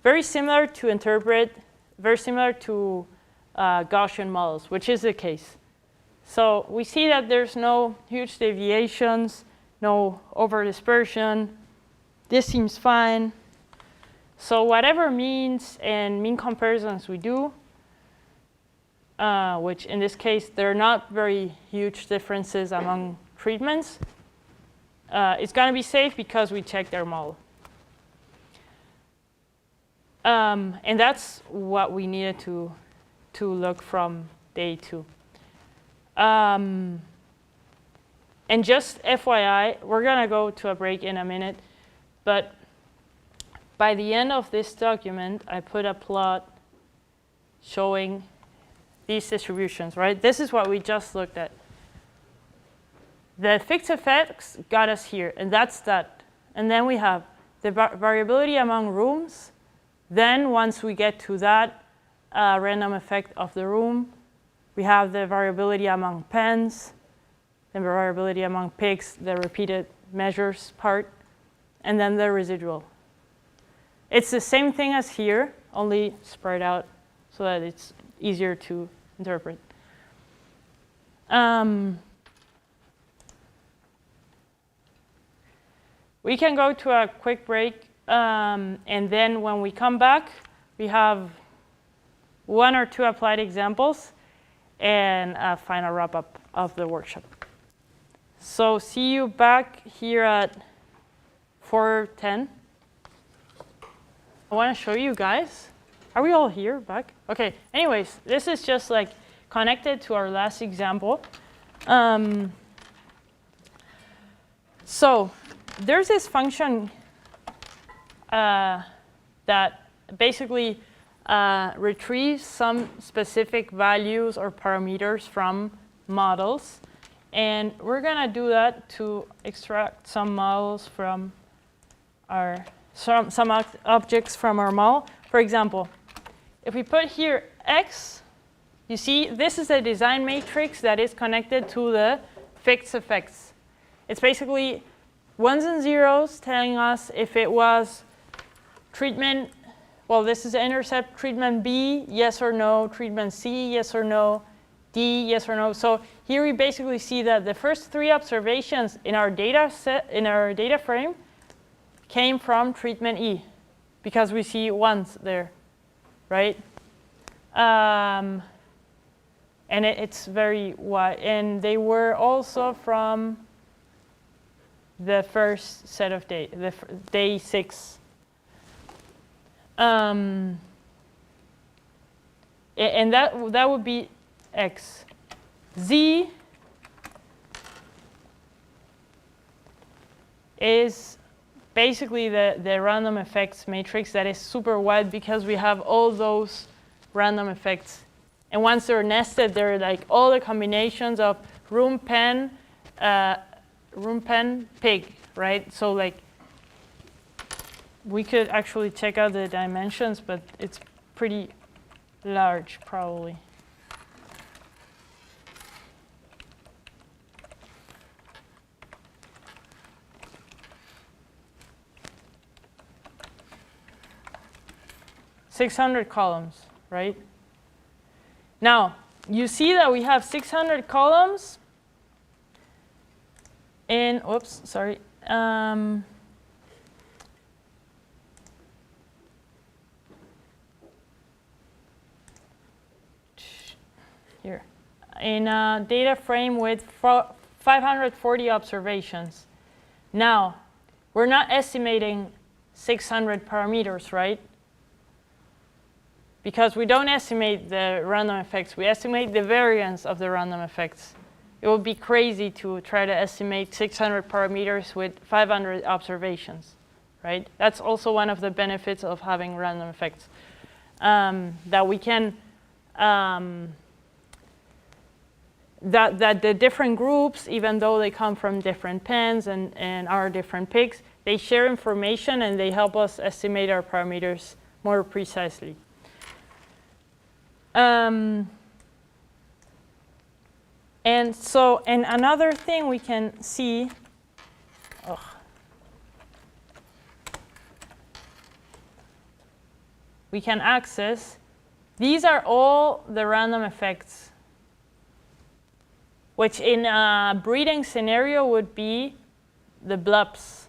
very similar to interpret, very similar to Gaussian models, which is the case. So we see that there's no huge deviations, no over-dispersion. This seems fine. So whatever means and mean comparisons we do, which in this case, there are not very huge differences among treatments, it's going to be safe because we checked their model. And that's what we needed to look from day 2. And just FYI, we're going to go to a break in a minute. But by the end of this document, I put a plot showing these distributions, right? This is what we just looked at. The fixed effects got us here, and that's that. And then we have the variability among rooms. Then once we get to that random effect of the room, we have the variability among pens, the variability among pigs, the repeated measures part, and then the residual. It's the same thing as here, only spread out so that it's easier to interpret. We can go to a quick break, and then when we come back, we have 1 or 2 applied examples and a final wrap-up of the workshop. So see you back here at 4:10. I want to show you guys. Are we all here back? OK, anyways, this is just like connected to our last example. So there's this function that basically retrieves some specific values or parameters from models. And we're going to do that to extract some models from some objects from our model. For example, if we put here x, you see this is a design matrix that is connected to the fixed effects. It's basically 1s and 0s telling us if it was treatment, well, this is intercept treatment B, yes or no, treatment C, yes or no, D, yes or no. So here we basically see that the first 3 observations in our data set, in our data frame, came from treatment E, because we see 1s there, right? And it's very wide. And they were also from the first set of data, day 6. And that would be x. Z is basically the random effects matrix that is super wide because we have all those random effects. And once they're nested, they're like all the combinations of room, pen, room pen pig, right? So like we could actually check out the dimensions, but it's pretty large probably. (600 columns, right? Now, you see that we have 600 columns in, oops, sorry. Here. In a data frame with 540 observations. Now, we're not estimating 600 parameters, right? Because we don't estimate the random effects. We estimate the variance of the random effects. It would be crazy to try to estimate 600 parameters with 500 observations, right? That's also one of the benefits of having random effects. That we can, that the different groups, even though they come from different pens and are different pigs, they share information and they help us estimate our parameters more precisely. And another thing we can see, we can access, these are all the random effects, which in a breeding scenario would be the blobs.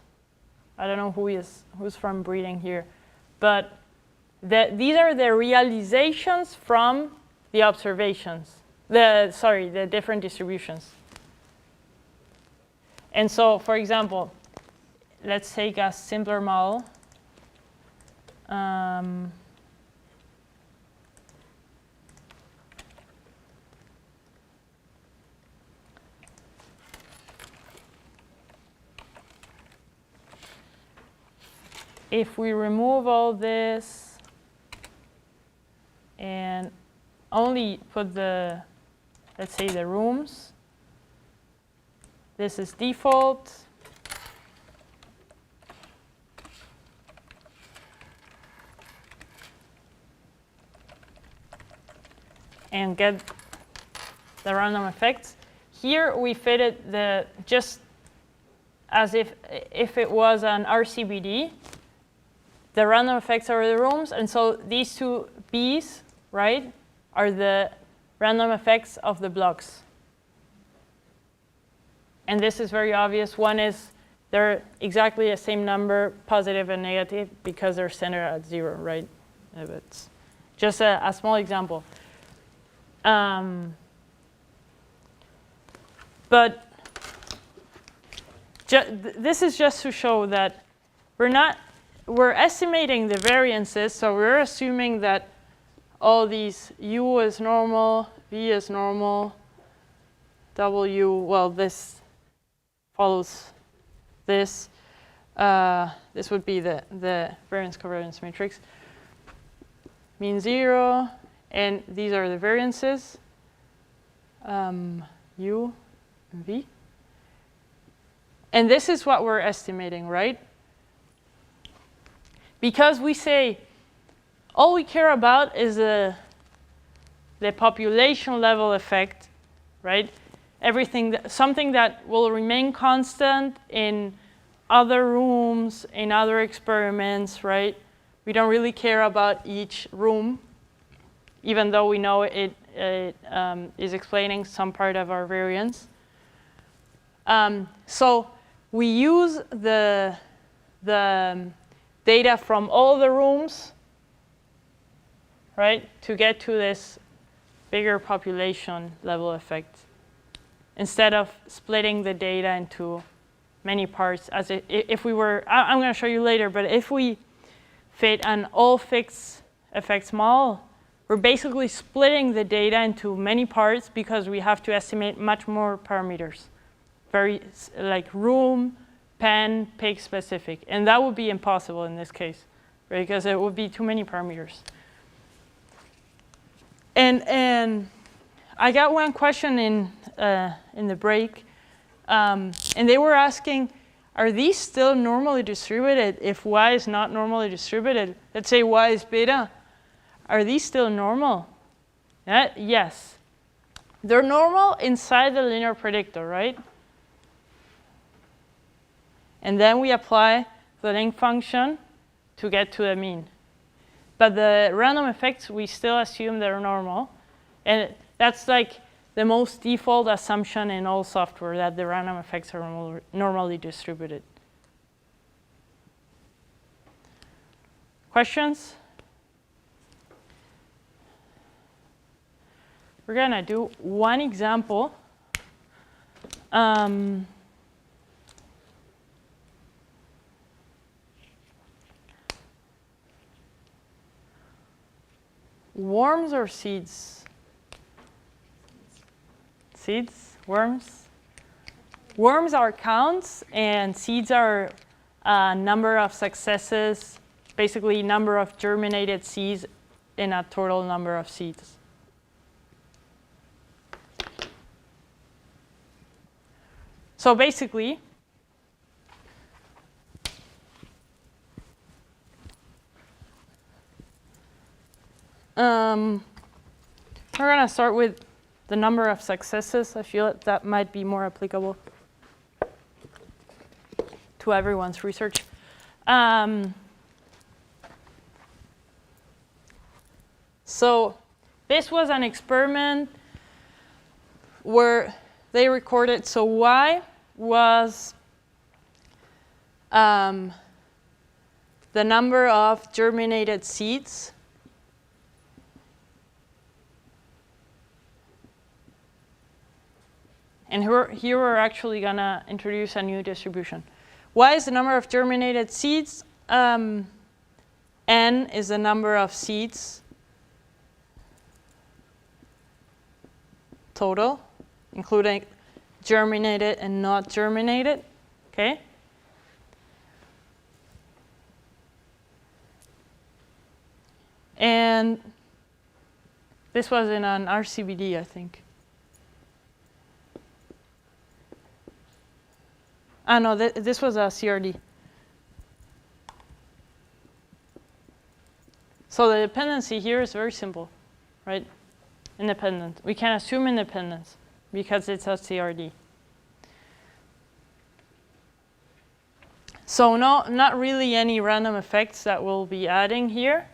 I don't know who's from breeding here, but these are the realizations from the observations, the different distributions. And so, for example, let's take a simpler model. If we remove all this and only put the, let's say, the rooms, this is default. And get the random effects. Here we fitted just as if it was an RCBD. The random effects are the rooms, and so these two B's, right, are the random effects of the blocks. And this is very obvious. One is they're exactly the same number, positive and negative, because they're centered at 0, right? It's just a small example. But this is just to show that we're estimating the variances, so we're assuming that all these U is normal, V is normal, W, well, this follows this. This would be the variance covariance matrix. Mean 0, and these are the variances, U and V. And this is what we're estimating, right? Because we say all we care about is the population level effect, right? Something that will remain constant in other rooms, in other experiments, right? We don't really care about each room, even though we know it is explaining some part of our variance. So we use the data from all the rooms, right, to get to this bigger population level effect, instead of splitting the data into many parts. As if we were, I'm going to show you later, but if we fit an all fixed effects model, we're basically splitting the data into many parts because we have to estimate much more parameters, very like room, pen, pig specific. And that would be impossible in this case, right? Because it would be too many parameters. And I got one question in the break. And they were asking, are these still normally distributed if y is not normally distributed? Let's say y is beta. Are these still normal? Yes. They're normal inside the linear predictor, right? And then we apply the length function to get to the mean. But the random effects, we still assume they're normal. And that's like the most default assumption in all software, that the random effects are normally distributed. Questions? We're going to do one example. Worms or seeds? Seeds? Worms? Worms are counts, and seeds are number of successes, basically number of germinated seeds in a total number of seeds. So basically, we're going to start with the number of successes. I feel that might be more applicable to everyone's research. So this was an experiment where they recorded, so y was the number of germinated seeds. And here we're actually going to introduce a new distribution. Y is the number of germinated seeds. N is the number of seeds total, including germinated and not germinated. Okay? And this was in an RCBD, I think. No, this was a CRD. So the dependency here is very simple, right? Independent. We can assume independence because it's a CRD. So not really any random effects that we'll be adding here.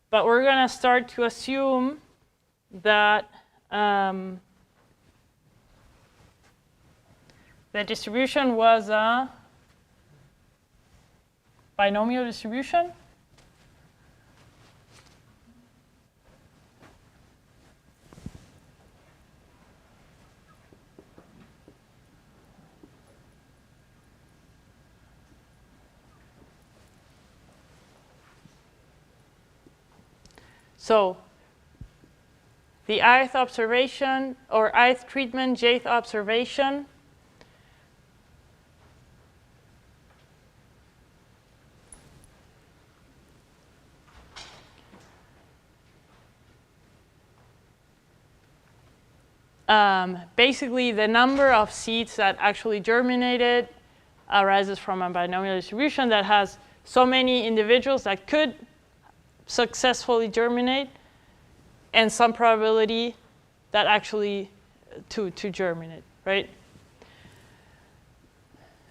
But we're going to start to assume that the distribution was a binomial distribution. So the ith observation or ith treatment, jth observation basically the number of seeds that actually germinated arises from a binomial distribution that has so many individuals that could successfully germinate and some probability that actually to germinate, right?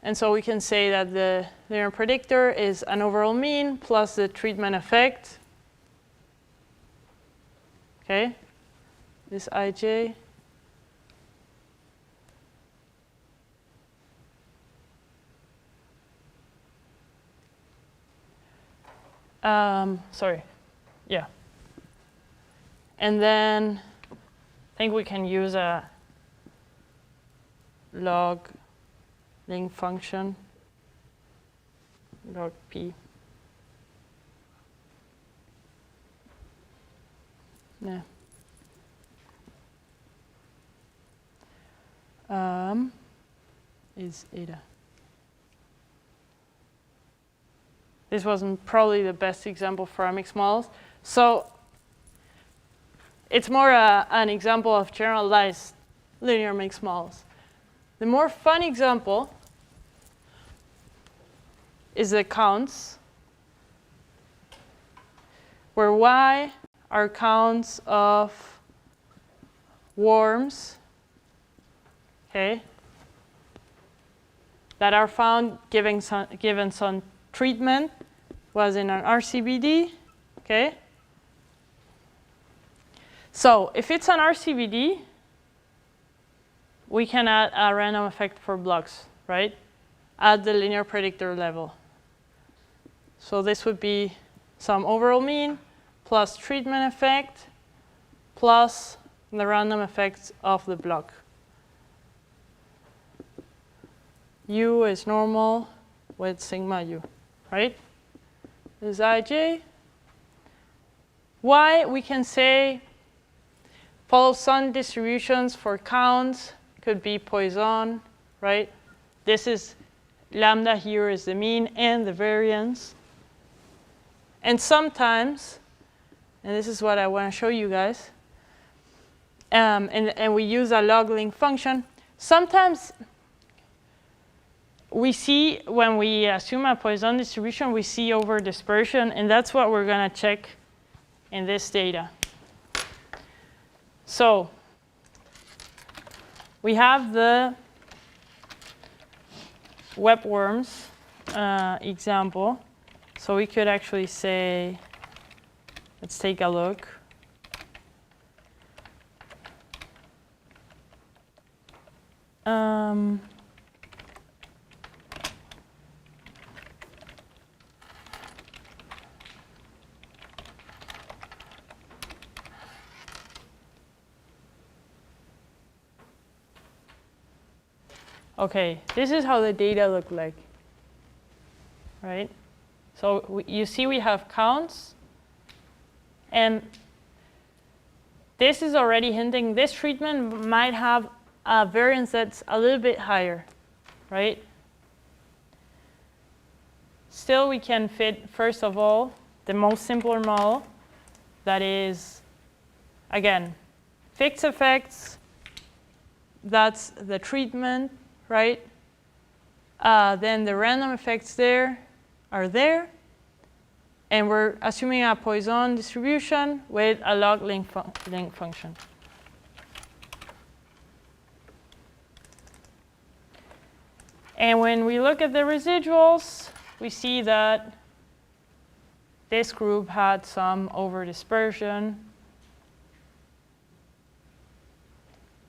And so we can say that the linear predictor is an overall mean plus the treatment effect. Okay, this ij. Sorry, yeah. And then I think we can use a log length function, log p. Yeah. Is eta. This wasn't probably the best example for mixed models. So it's more an example of generalized linear mixed models. The more fun example is the counts, where y are counts of worms, okay, that are found given some treatment, was in an RCBD, okay? So if it's an RCBD, we can add a random effect for blocks, right? At the linear predictor level. So this would be some overall mean plus treatment effect plus the random effects of the block. U is normal with sigma u, right? This is ij. Y, we can say, follow some distributions for counts. Could be Poisson, right? This is lambda here is the mean and the variance. And sometimes, and this is what I want to show you guys, and we use a log-link function. Sometimes we see, when we assume a Poisson distribution, we see over dispersion, and that's what we're going to check in this data. So we have the webworms example. So we could actually say, let's take a look. Okay, this is how the data look like, right? So you see we have counts, and this is already hinting this treatment might have a variance that's a little bit higher, right? Still, we can fit, first of all, the most simpler model that is, again, fixed effects, that's the treatment, right? Then the random effects there are there. And we're assuming a Poisson distribution with a log-link function. And when we look at the residuals, we see that this group had some over-dispersion.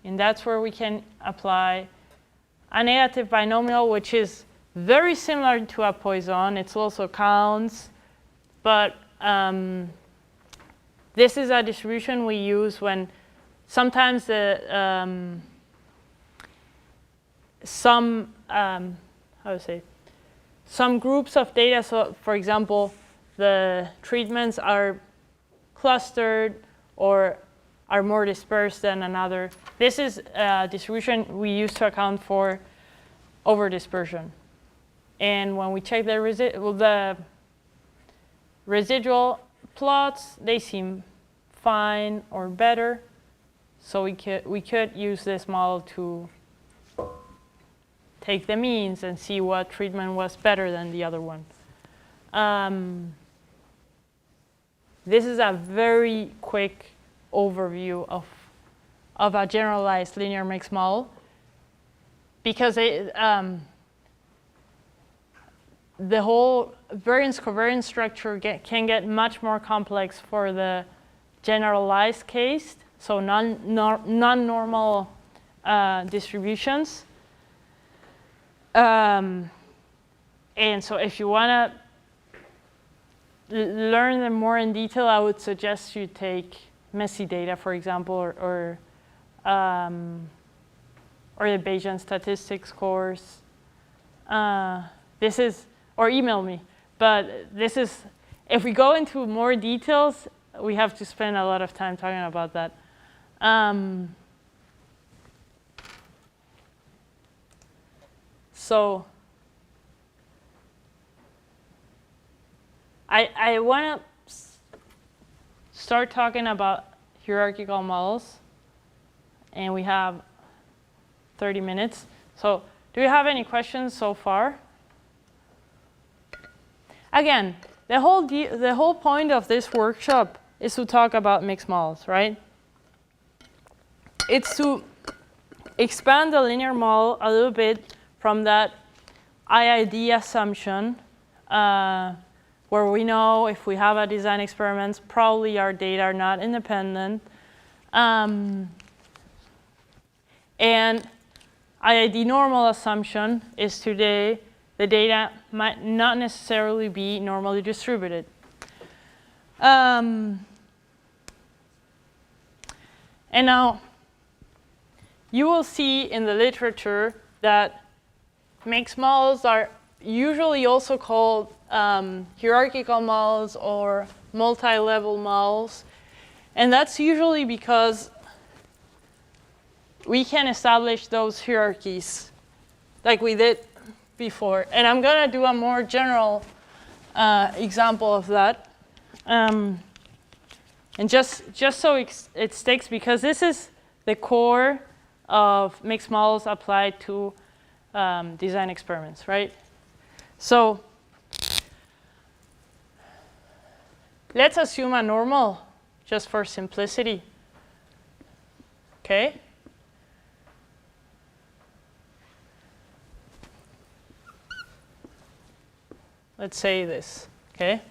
And that's where we can apply a negative binomial, which is very similar to a Poisson. It's also counts. But this is a distribution we use when sometimes some groups of data, so for example, the treatments are clustered or are more dispersed than another. This is a distribution we use to account for over-dispersion. And when we check the residual plots, they seem fine or better. So we could use this model to take the means and see what treatment was better than the other one. This is a very quick overview of a generalized linear mixed model, because the whole variance-covariance structure can get much more complex for the generalized case, so non-normal distributions. And so if you want to learn them more in detail, I would suggest you take messy data, for example, or the Bayesian statistics course. This is, or email me. But this is, if we go into more details, we have to spend a lot of time talking about that. So I want to start talking about hierarchical models. And we have 30 minutes. So do you have any questions so far? Again, the whole point of this workshop is to talk about mixed models, right? It's to expand the linear model a little bit from that IID assumption, where we know if we have a design experiments, probably our data are not independent. And IID normal assumption is today the data might not necessarily be normally distributed. And now, you will see in the literature that mixed models are usually also called hierarchical models or multi-level models. And that's usually because we can establish those hierarchies like we did before. And I'm going to do a more general example of that. And just so it sticks, because this is the core of mixed models applied to design experiments, right? So let's assume a normal, just for simplicity. Okay? Let's say this, okay?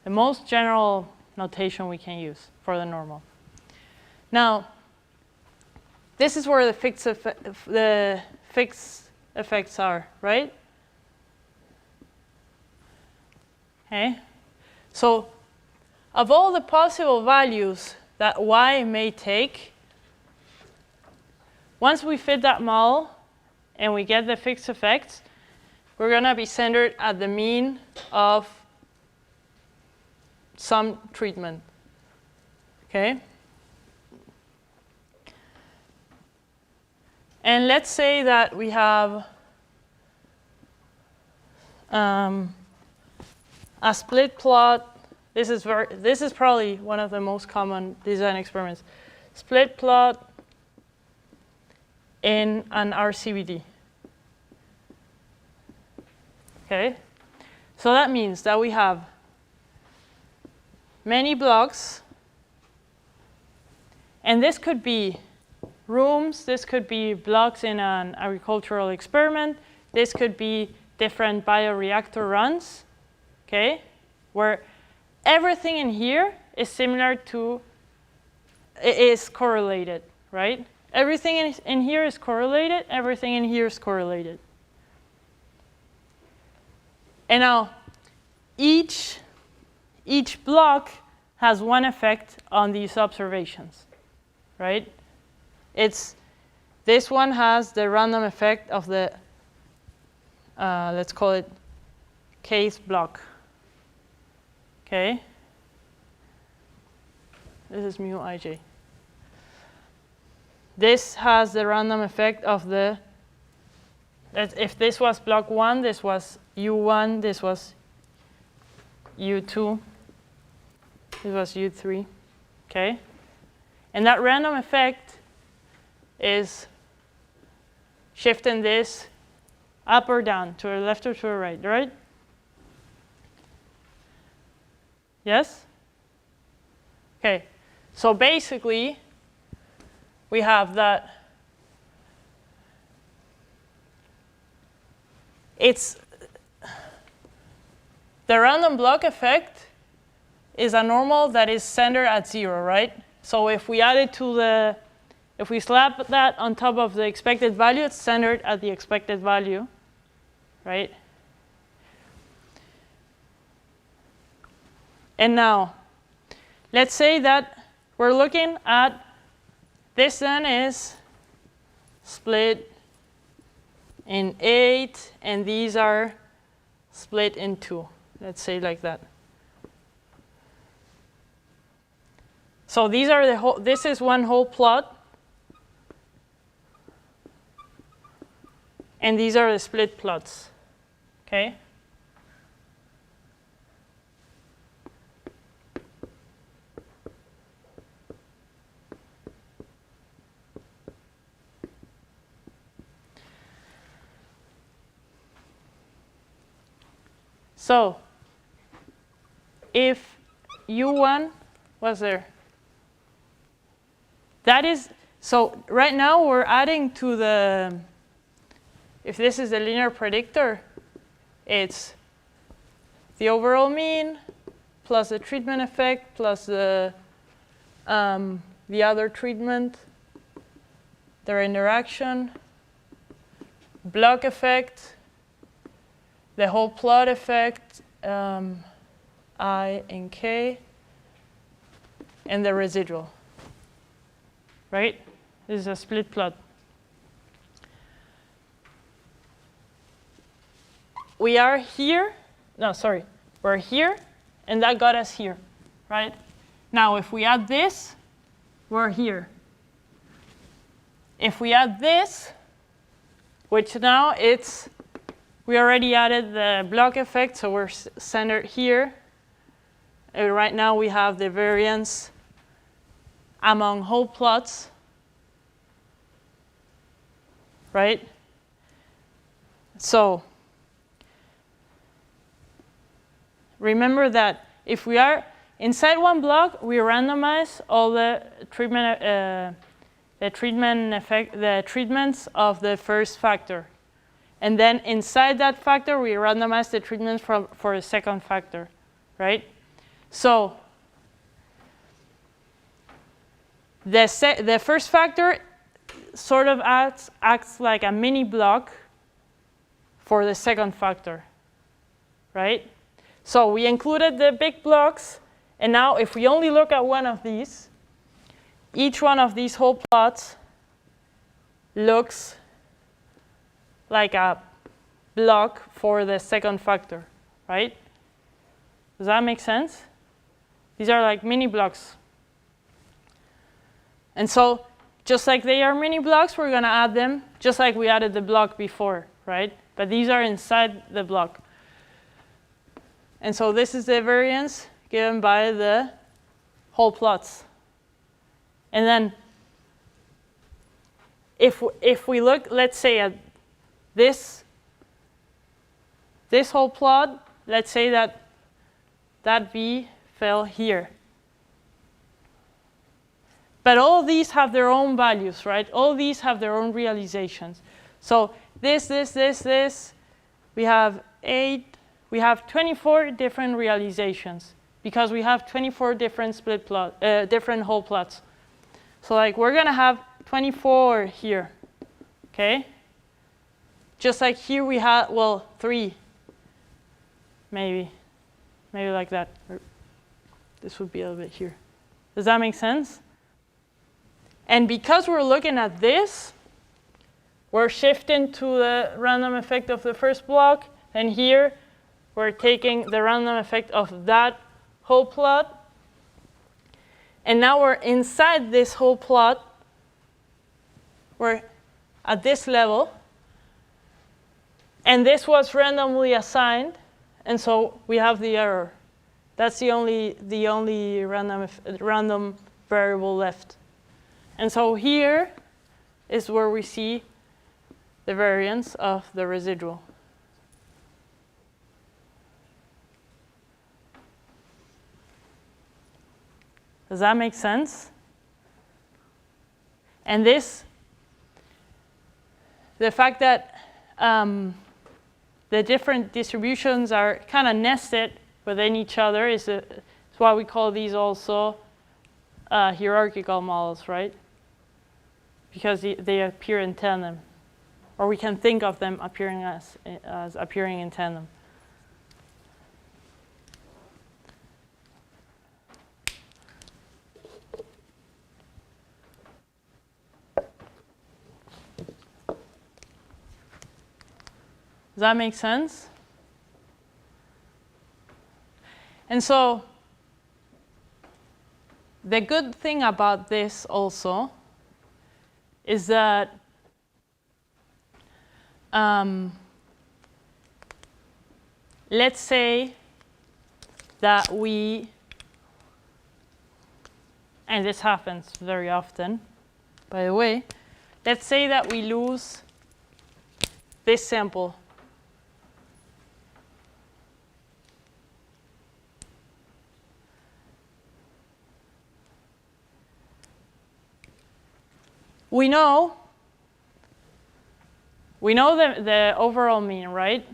The most general notation we can use for the normal. Now, this is where the fixed effects are, right? Okay? So, of all the possible values that y may take, once we fit that model and we get the fixed effects, we're going to be centered at the mean of some treatment. Okay? And let's say that we have a split plot. This is probably one of the most common design experiments. Split plot in an RCVD. Okay? So that means that we have many blocks, and this could be rooms, this could be blocks in an agricultural experiment, this could be different bioreactor runs, okay, where everything in here is similar to, is correlated, right? Everything in here is correlated, everything in here is correlated. And now, each block has one effect on these observations, right? This one has the random effect of the, let's call it case block, okay? This is mu ij. This has the random effect of the, if this was block 1, this was U1, this was U2, this was U3, okay? And that random effect is shifting this up or down, to the left or to the right, right? Yes? Okay, so basically, we have that the random block effect is a normal that is centered at 0, right? So if we add it to the, if we slap that on top of the expected value, it's centered at the expected value, right? And now, let's say that we're looking at, this then is split in 8, and these are split in 2. Let's say like that. So these are the whole, this is one whole plot. And these are the split plots, okay? So if U1 was there, that is, so right now we're adding to the, if this is the linear predictor, it's the overall mean plus the treatment effect plus the other treatment, their interaction, block effect, the whole plot effect, I and K, and the residual, right? This is a split plot. We are here, no, sorry, we're here, and that got us here, right? Now, if we add this, we're here. If we add this, which now it's, we already added the block effect, so we're centered here. And right now we have the variance among whole plots, right? So remember that if we are inside one block, we randomize all the treatments of the first factor. And then inside that factor, we randomize the treatments for the second factor, right? So the first factor sort of acts like a mini block for the second factor, right? So we included the big blocks, and now if we only look at one of these, each one of these whole plots looks like a block for the second factor, right? Does that make sense? These are like mini blocks. And so just like they are mini blocks, we're going to add them just like we added the block before, right? But these are inside the block. And so this is the variance given by the whole plots. And then if we look, let's say, at this whole plot, let's say that V fell here. But all these have their own values, right? All these have their own realizations. So this, we have 8, we have 24 different realizations because we have 24 different different whole plots. So like we're gonna have 24 here, okay? Just like here we have, well, 3, maybe like that. Or this would be a little bit here. Does that make sense? And because we're looking at this, we're shifting to the random effect of the first block, and here we're taking the random effect of that whole plot. And now we're inside this whole plot. We're at this level. And this was randomly assigned, and so we have the error. That's the only random variable left. And so here is where we see the variance of the residual. Does that make sense? And this, the fact that the different distributions are kind of nested within each other is why we call these also hierarchical models, right? Because they appear in tandem, or we can think of them appearing as appearing in tandem. Does that make sense? And so the good thing about this also is that let's say that we, and this happens very often, by the way, let's say that we lose this sample. we know the overall mean, right?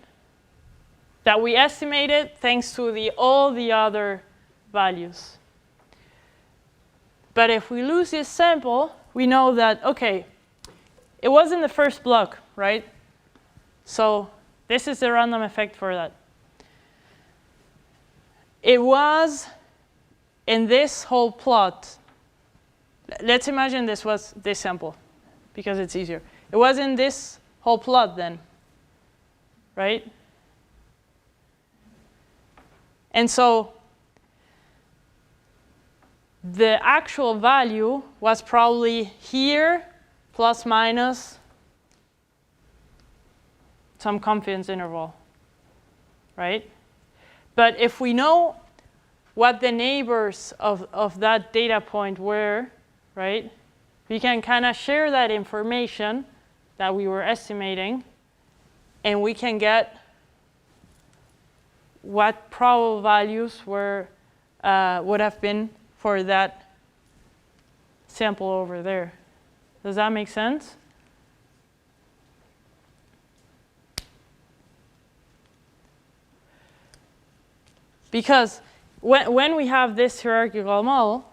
That we estimated thanks to all the other values. But if we lose this sample, we know that, okay, it was in the first block, right? So this is the random effect for that. It was in this whole plot. Let's imagine this was this sample, because it's easier. It was in this whole plot then, right? And so the actual value was probably here, plus minus some confidence interval, right? But if we know what the neighbors of that data point were, right, we can kind of share that information that we were estimating, and we can get what probable values were would have been for that sample over there. Does that make sense? Because when we have this hierarchical model,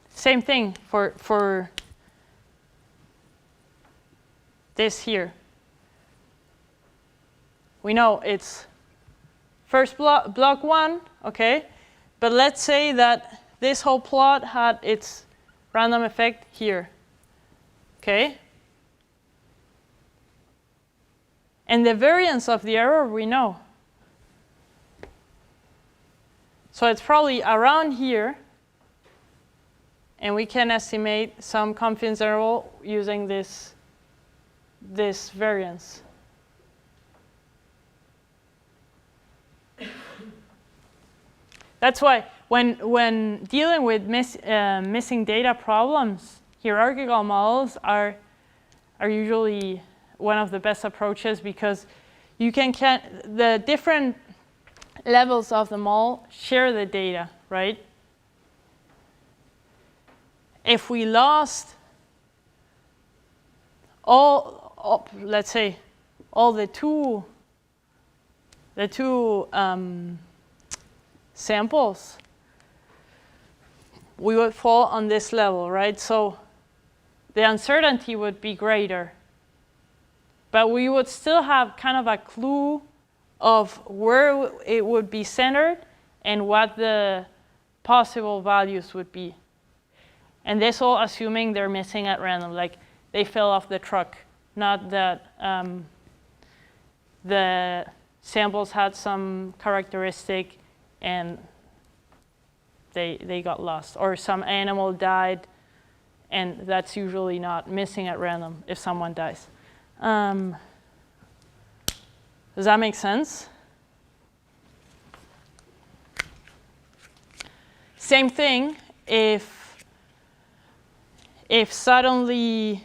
same thing for this here. We know it's first block 1, okay? But let's say that this whole plot had its random effect here, okay? And the variance of the error we know. So it's probably around here, and we can estimate some confidence interval using this variance. That's why when dealing with missing data problems, hierarchical models are usually one of the best approaches, because you can the different levels of the model share the data, right? If we lost let's say all the two samples, we would fall on this level, right? So the uncertainty would be greater, but we would still have kind of a clue of where it would be centered and what the possible values would be. And this all assuming they're missing at random, like they fell off the truck, not that the samples had some characteristic and they got lost, or some animal died, and that's usually not missing at random if someone dies. Does that make sense? Same thing if suddenly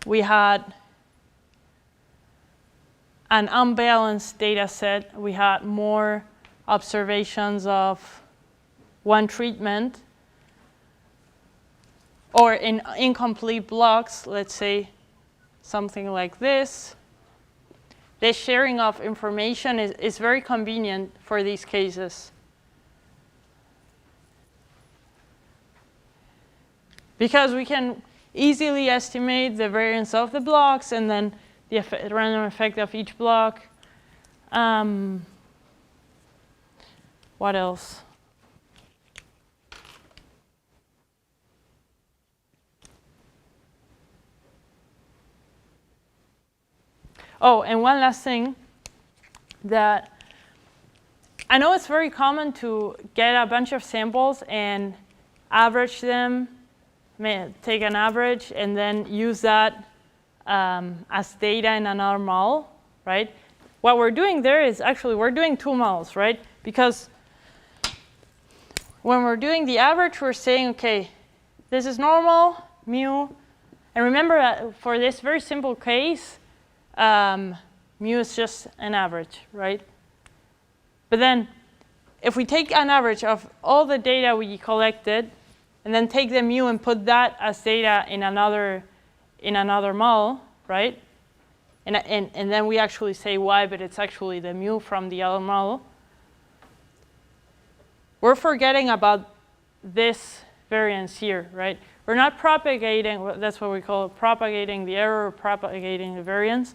we had an unbalanced data set, we had more observations of one treatment, or in incomplete blocks, let's say something like this. This sharing of information is very convenient for these cases, because we can easily estimate the variance of the blocks and then the random effect of each block. What else? Oh, and one last thing, that I know it's very common to get a bunch of samples and average them, take an average, and then use that as data in another model, right? What we're doing there is actually we're doing two models, right? Because when we're doing the average, we're saying, okay, this is normal, mu. And remember that for this very simple case, mu is just an average, right? But then if we take an average of all the data we collected, and then take the mu and put that as data in another model, right? And then we actually say y, but it's actually the mu from the other model. We're forgetting about this variance here, right? We're not propagating, that's what we call it, propagating the error, or propagating the variance.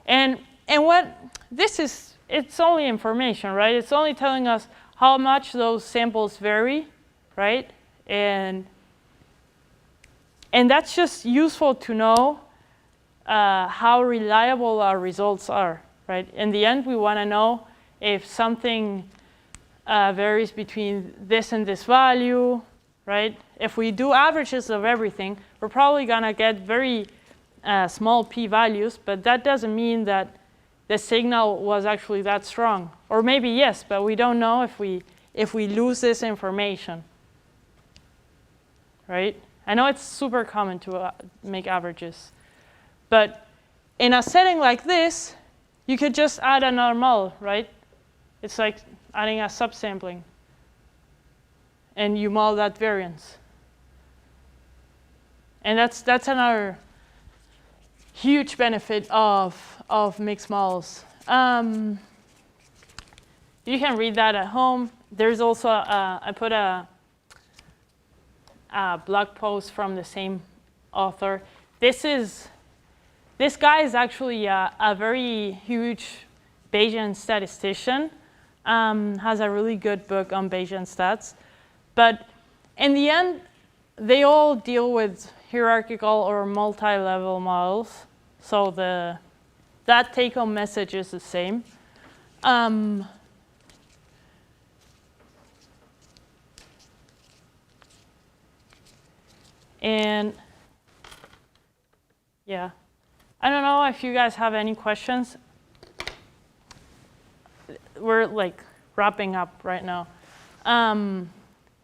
And what this is, it's only information, right? It's only telling us how much those samples vary, right? And that's just useful to know how reliable our results are, right? In the end, we want to know if something varies between this and this value, right? If we do averages of everything, we're probably going to get very small p-values, but that doesn't mean that the signal was actually that strong. Or maybe yes, but we don't know if we lose this information, right? I know it's super common to make averages, but in a setting like this, you could just add another model, right? It's like adding a subsampling, and you model that variance. And that's another huge benefit of mixed models. You can read that at home. There's also, I put a blog post from the same author. This guy is actually a very huge Bayesian statistician. Has a really good book on Bayesian stats. But in the end, they all deal with hierarchical or multi-level models. So that take-home message is the same. And yeah, I don't know if you guys have any questions. We're like wrapping up right now.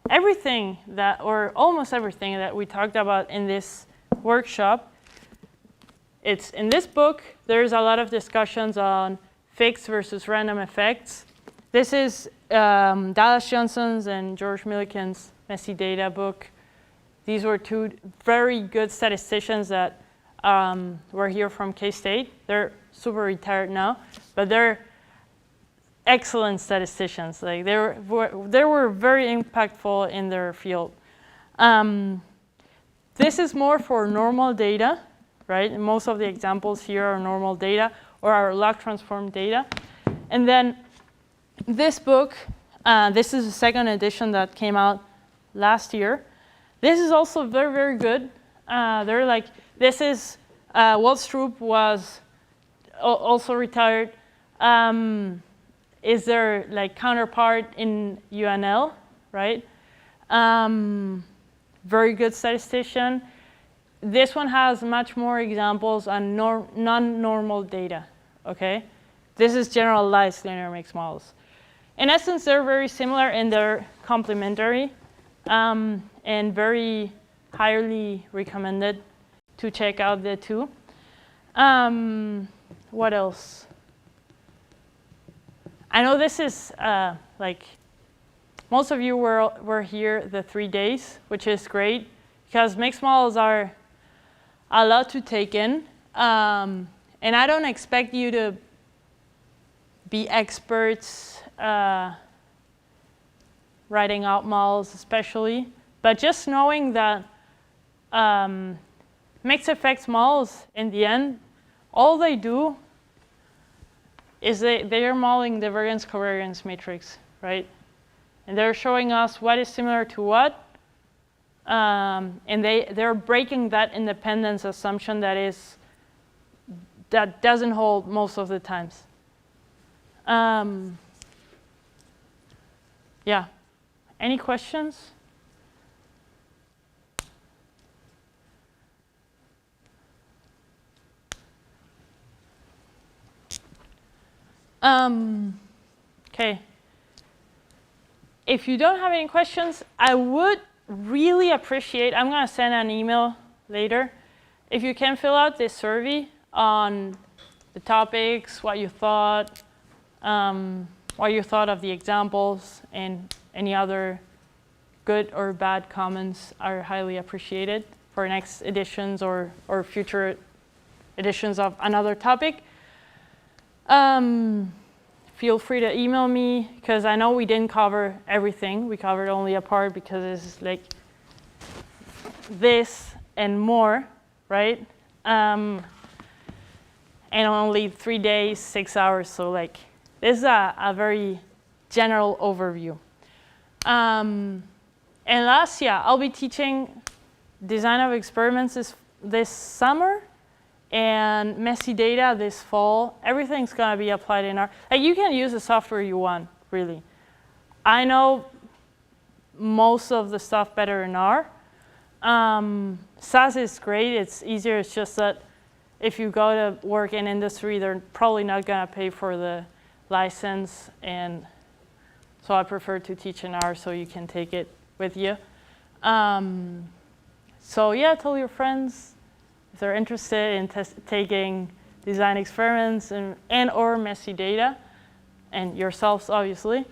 Everything that, or almost everything that we talked about in this workshop, it's in this book. There's a lot of discussions on fixed versus random effects. This is Dallas Johnson's and George Millikan's Messy Data book. These were two very good statisticians that were here from K-State. They're super retired now, but they're excellent statisticians. Like they were very impactful in their field. This is more for normal data, right? And most of the examples here are normal data or are log transform data. And then this book, this is the second edition that came out last year. This is also very, very good. They're like, this is, Walt Stroop was also retired. Is their like counterpart in UNL, right? Very good statistician. This one has much more examples on non-normal data, okay? This is generalized linear mixed models. In essence, they're very similar and they're complementary and very highly recommended to check out the two. What else? I know this is like most of you were here the 3 days, which is great because mixed models are a lot to take in. And I don't expect you to be experts writing out models especially, but just knowing that mixed effects models in the end, all they do is they are modeling the variance covariance matrix, right? And they're showing us what is similar to what. And they're breaking that independence assumption that doesn't hold most of the times. Yeah. Any questions? Okay. If you don't have any questions, I would really appreciate, I'm going to send an email later, if you can fill out this survey on the topics, what you thought of the examples, and any other good or bad comments are highly appreciated for next editions or future editions of another topic. Feel free to email me, because I know we didn't cover everything. We covered only a part because it's like this and more, right? And only 3 days, 6 hours. So like this is a very general overview. And last, I'll be teaching design of experiments this summer, and messy data this fall. Everything's going to be applied in R. Like, you can use the software you want, really. I know most of the stuff better in R. SAS is great. It's easier. It's just that if you go to work in industry, they're probably not going to pay for the license. And so I prefer to teach in R so you can take it with you. So yeah, tell your friends if they're interested in taking design experiments and or messy data, and yourselves, obviously.